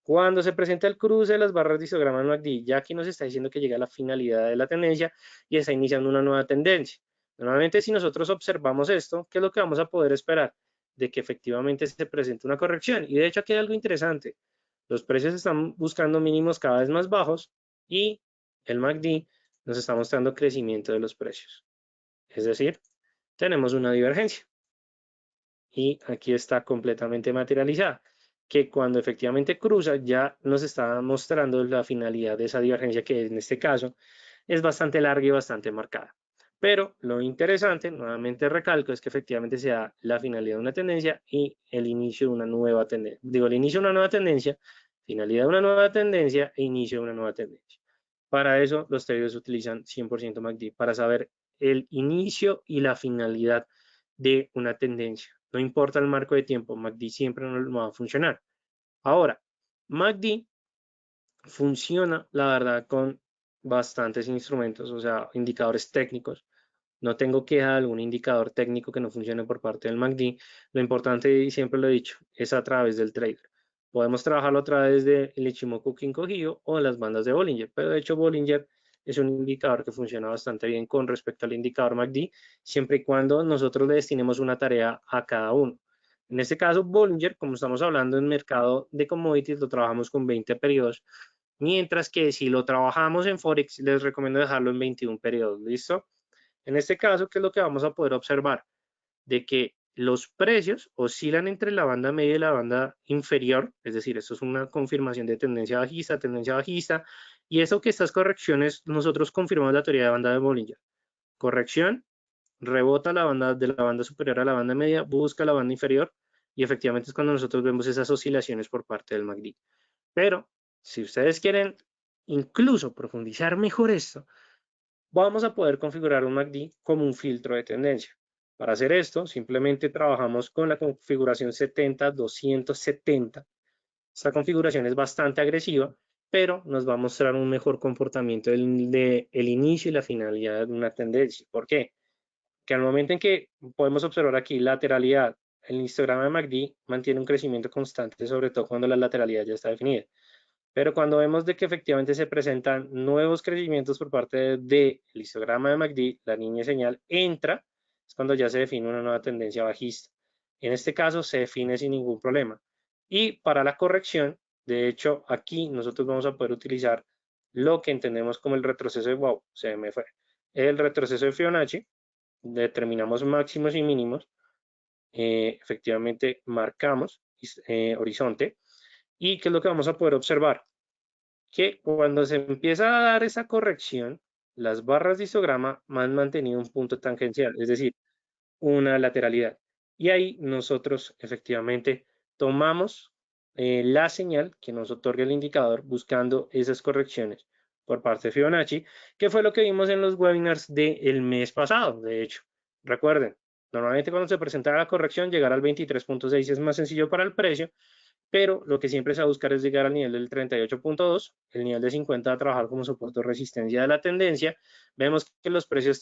Cuando se presenta el cruce de las barras de histograma MACD, ya aquí nos está diciendo que llega a la finalidad de la tendencia y está iniciando una nueva tendencia. Normalmente, si nosotros observamos esto, ¿qué es lo que vamos a poder esperar? De que efectivamente se presente una corrección. Y de hecho aquí hay algo interesante. Los precios están buscando mínimos cada vez más bajos y el MACD nos está mostrando crecimiento de los precios. Es decir, tenemos una divergencia. Y aquí está completamente materializada, que cuando efectivamente cruza ya nos está mostrando la finalidad de esa divergencia que en este caso es bastante larga y bastante marcada. Pero lo interesante, nuevamente recalco, es que efectivamente sea la finalidad de una tendencia y el inicio de una nueva tendencia. Digo, el inicio de una nueva tendencia, finalidad de una nueva tendencia e inicio de una nueva tendencia. Para eso los traders utilizan 100% MACD, para saber el inicio y la finalidad de una tendencia. No importa el marco de tiempo, MACD siempre no va a funcionar. Ahora, MACD funciona, la verdad, con bastantes instrumentos, o sea, indicadores técnicos. No tengo queja de algún indicador técnico que no funcione por parte del MACD. Lo importante, y siempre lo he dicho, es a través del trader. Podemos trabajarlo a través del Ichimoku Kinko-Hyo o las bandas de Bollinger, pero de hecho Bollinger es un indicador que funciona bastante bien con respecto al indicador MACD, siempre y cuando nosotros le destinemos una tarea a cada uno. En este caso, Bollinger, como estamos hablando en mercado de commodities, lo trabajamos con 20 periodos, mientras que si lo trabajamos en Forex, les recomiendo dejarlo en 21 periodos, ¿listo? En este caso, ¿qué es lo que vamos a poder observar? De que los precios oscilan entre la banda media y la banda inferior, es decir, esto es una confirmación de tendencia bajista, y eso que estas correcciones, nosotros confirmamos la teoría de banda de Bollinger. Corrección, rebota la banda de la banda superior a la banda media, busca la banda inferior, y efectivamente es cuando nosotros vemos esas oscilaciones por parte del MACD. Pero, si ustedes quieren incluso profundizar mejor esto, vamos a poder configurar un MACD como un filtro de tendencia. Para hacer esto, simplemente trabajamos con la configuración 70-270. Esta configuración es bastante agresiva, pero nos va a mostrar un mejor comportamiento del inicio y la finalidad de una tendencia. ¿Por qué? Que al momento en que podemos observar aquí lateralidad, el histograma de MACD mantiene un crecimiento constante, sobre todo cuando la lateralidad ya está definida. Pero cuando vemos de que efectivamente se presentan nuevos crecimientos por parte del histograma de MACD, la línea de señal entra, es cuando ya se define una nueva tendencia bajista. En este caso se define sin ningún problema. Y para la corrección, de hecho, aquí nosotros vamos a poder utilizar lo que entendemos como el retroceso de wow, se me fue. El retroceso de Fibonacci, determinamos máximos y mínimos, efectivamente marcamos horizonte. ¿Y qué es lo que vamos a poder observar? Que cuando se empieza a dar esa corrección, las barras de histograma han mantenido un punto tangencial, es decir, una lateralidad. Y ahí nosotros efectivamente tomamos la señal que nos otorga el indicador buscando esas correcciones por parte de Fibonacci, que fue lo que vimos en los webinars del mes pasado, de hecho. Recuerden, normalmente cuando se presenta la corrección, llegar al 23.6 es más sencillo para el precio, pero lo que siempre se va a buscar es llegar al nivel del 38.2, el nivel de 50 va a trabajar como soporte o resistencia de la tendencia. Vemos que los precios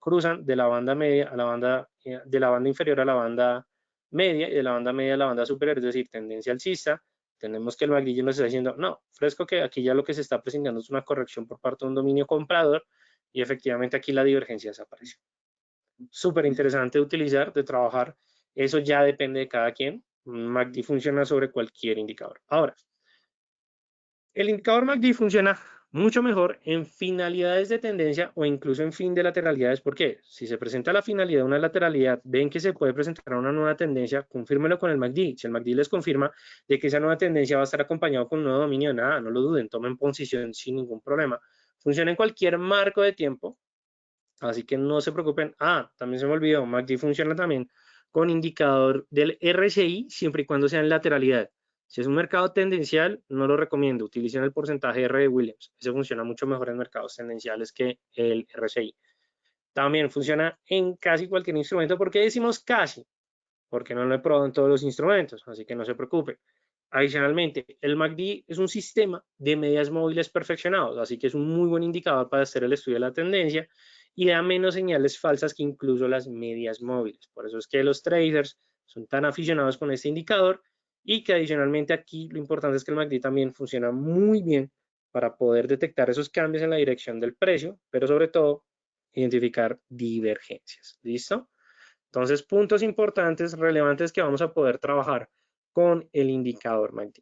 cruzan de la banda media a la banda, de la banda inferior a la banda media y de la banda media a la banda superior, es decir, tendencia alcista. Tenemos que el MACD nos está diciendo, no, fresco que aquí ya lo que se está presentando es una corrección por parte de un dominio comprador y efectivamente aquí la divergencia desapareció. Súper interesante de utilizar, de trabajar, eso ya depende de cada quien. MACD funciona sobre cualquier indicador. Ahora, el indicador MACD funciona mucho mejor en finalidades de tendencia o incluso en fin de lateralidades. ¿Por qué? Si se presenta la finalidad de una lateralidad, ven que se puede presentar una nueva tendencia, confírmelo con el MACD. Si el MACD les confirma de que esa nueva tendencia va a estar acompañado con un nuevo dominio, nada, no lo duden, tomen posición sin ningún problema. Funciona en cualquier marco de tiempo, así que no se preocupen. También se me olvidó, MACD funciona también con indicador del RSI siempre y cuando sea en lateralidad. Si es un mercado tendencial, no lo recomiendo. Utilicen el porcentaje R de Williams. Ese funciona mucho mejor en mercados tendenciales que el RSI. También funciona en casi cualquier instrumento. ¿Por qué decimos casi? Porque no lo he probado en todos los instrumentos, así que no se preocupe. Adicionalmente, el MACD es un sistema de medias móviles perfeccionados, así que es un muy buen indicador para hacer el estudio de la tendencia y da menos señales falsas que incluso las medias móviles. Por eso es que los traders son tan aficionados con este indicador y que adicionalmente aquí lo importante es que el MACD también funciona muy bien para poder detectar esos cambios en la dirección del precio, pero sobre todo identificar divergencias. ¿Listo? Entonces, puntos importantes, relevantes que vamos a poder trabajar con el indicador MACD.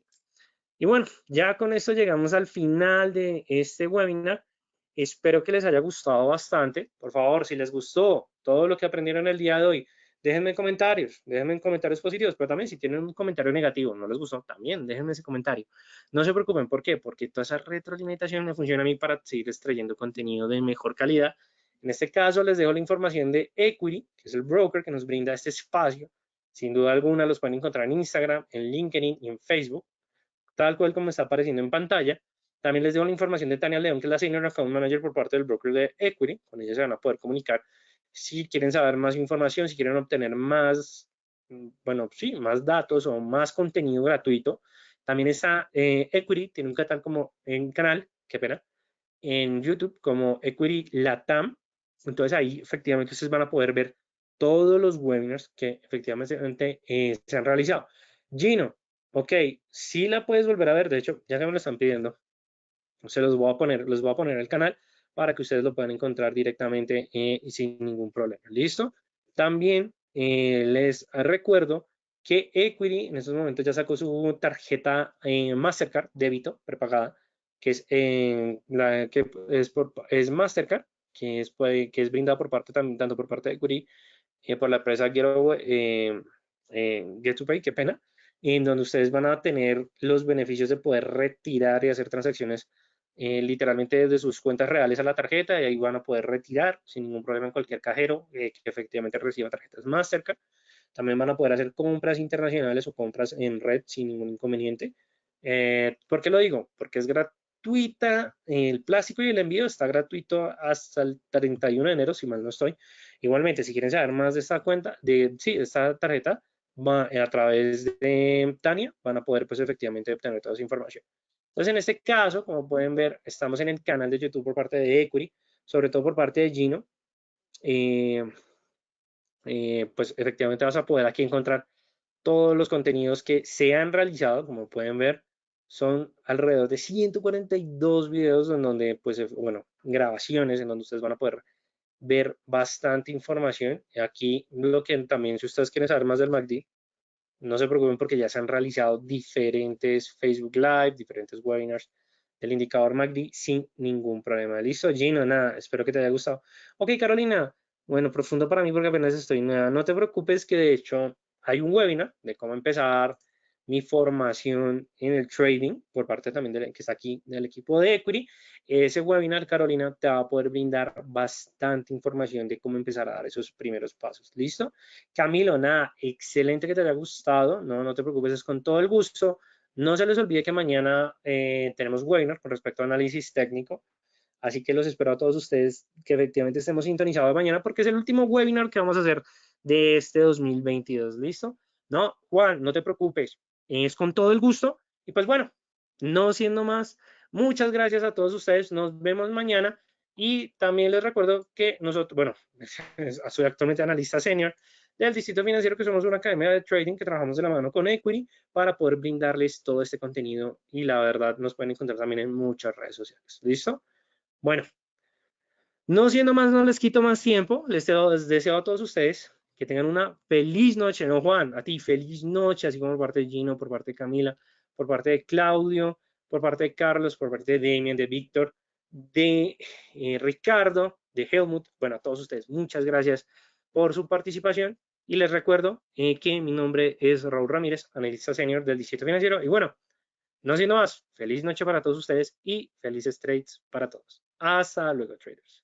Y bueno, ya con esto llegamos al final de este webinar. Espero que les haya gustado bastante. Por favor, si les gustó todo lo que aprendieron el día de hoy, déjenme en comentarios positivos, pero también si tienen un comentario negativo, no les gustó, también déjenme ese comentario. No se preocupen, ¿por qué? Porque toda esa retroalimentación me funciona a mí para seguir extrayendo contenido de mejor calidad En este caso les dejo la información de Equity, que es el broker que nos brinda este espacio. Sin duda alguna los pueden encontrar en Instagram, en LinkedIn y en Facebook, tal cual como está apareciendo en pantalla. También les dejo la información de Tania León, que es la Senior Account Manager por parte del broker de Equity. Con ella se van a poder comunicar si quieren saber más información, si quieren obtener más, bueno, sí, más datos o más contenido gratuito. También está Equity, tiene un canal como en canal, qué pena, en YouTube como Equity Latam. Entonces ahí efectivamente ustedes van a poder ver todos los webinars que efectivamente se han realizado. Gino, ok, sí la puedes volver a ver, de hecho ya que me lo están pidiendo, se los voy a poner, les voy a poner el canal para que ustedes lo puedan encontrar directamente sin ningún problema. ¿Listo? También les recuerdo que Equity en estos momentos ya sacó su tarjeta Mastercard débito prepagada, que es la que es Mastercard, que es brindada por parte también, tanto por parte de Equity por la empresa Get2Pay, qué pena, en donde ustedes van a tener los beneficios de poder retirar y hacer transacciones literalmente desde sus cuentas reales a la tarjeta, y ahí van a poder retirar sin ningún problema en cualquier cajero que efectivamente reciba tarjetas Mastercard. También van a poder hacer compras internacionales o compras en red sin ningún inconveniente. ¿Por qué lo digo? Porque es gratuita, el plástico y el envío está gratuito hasta el 31 de enero, si mal no estoy. Igualmente, si quieren saber más de esta cuenta, sí, esta tarjeta, a través de Tania, van a poder pues efectivamente obtener toda esa información. Entonces, en este caso, como pueden ver, estamos en el canal de YouTube por parte de Equity, sobre todo por parte de Gino. Pues efectivamente vas a poder aquí encontrar todos los contenidos que se han realizado. Como pueden ver, son alrededor de 142 videos en donde, pues, bueno, grabaciones en donde ustedes van a poder ver bastante información. Aquí lo que también, si ustedes quieren saber más del MACD, no se preocupen porque ya se han realizado diferentes Facebook Live, diferentes webinars del indicador MACD sin ningún problema. Listo, Gino, nada, espero que te haya gustado. Ok, Carolina, bueno, profundo para mí porque apenas estoy nada. No te preocupes que de hecho hay un webinar de cómo empezar mi formación en el trading por parte también de que está aquí del equipo de Equity. Ese webinar, Carolina, te va a poder brindar bastante información de cómo empezar a dar esos primeros pasos. ¿Listo? Camilo, nada, excelente que te haya gustado. No te preocupes, es con todo el gusto. No se les olvide que mañana tenemos webinar con respecto a análisis técnico. Así que los espero a todos ustedes que efectivamente estemos sintonizados mañana porque es el último webinar que vamos a hacer de este 2022. ¿Listo? No, Juan, no te preocupes. Es con todo el gusto. Y pues bueno, no siendo más, muchas gracias a todos ustedes. Nos vemos mañana. Y también les recuerdo que nosotros, bueno, soy actualmente analista senior del Distrito Financiero, que somos una academia de trading que trabajamos de la mano con Equity para poder brindarles todo este contenido, y la verdad nos pueden encontrar también en muchas redes sociales. ¿Listo? Bueno, no siendo más, no les quito más tiempo. Les deseo a todos ustedes que tengan una feliz noche. No, Juan, a ti, feliz noche, así como por parte de Gino, por parte de Camila, por parte de Claudio, por parte de Carlos, por parte de Damien, de Víctor, de Ricardo, de Helmut. Bueno, a todos ustedes, muchas gracias por su participación. Y les recuerdo que mi nombre es Raúl Ramírez, analista senior del Distrito Financiero. Y bueno, no siendo más, feliz noche para todos ustedes y felices trades para todos. Hasta luego, traders.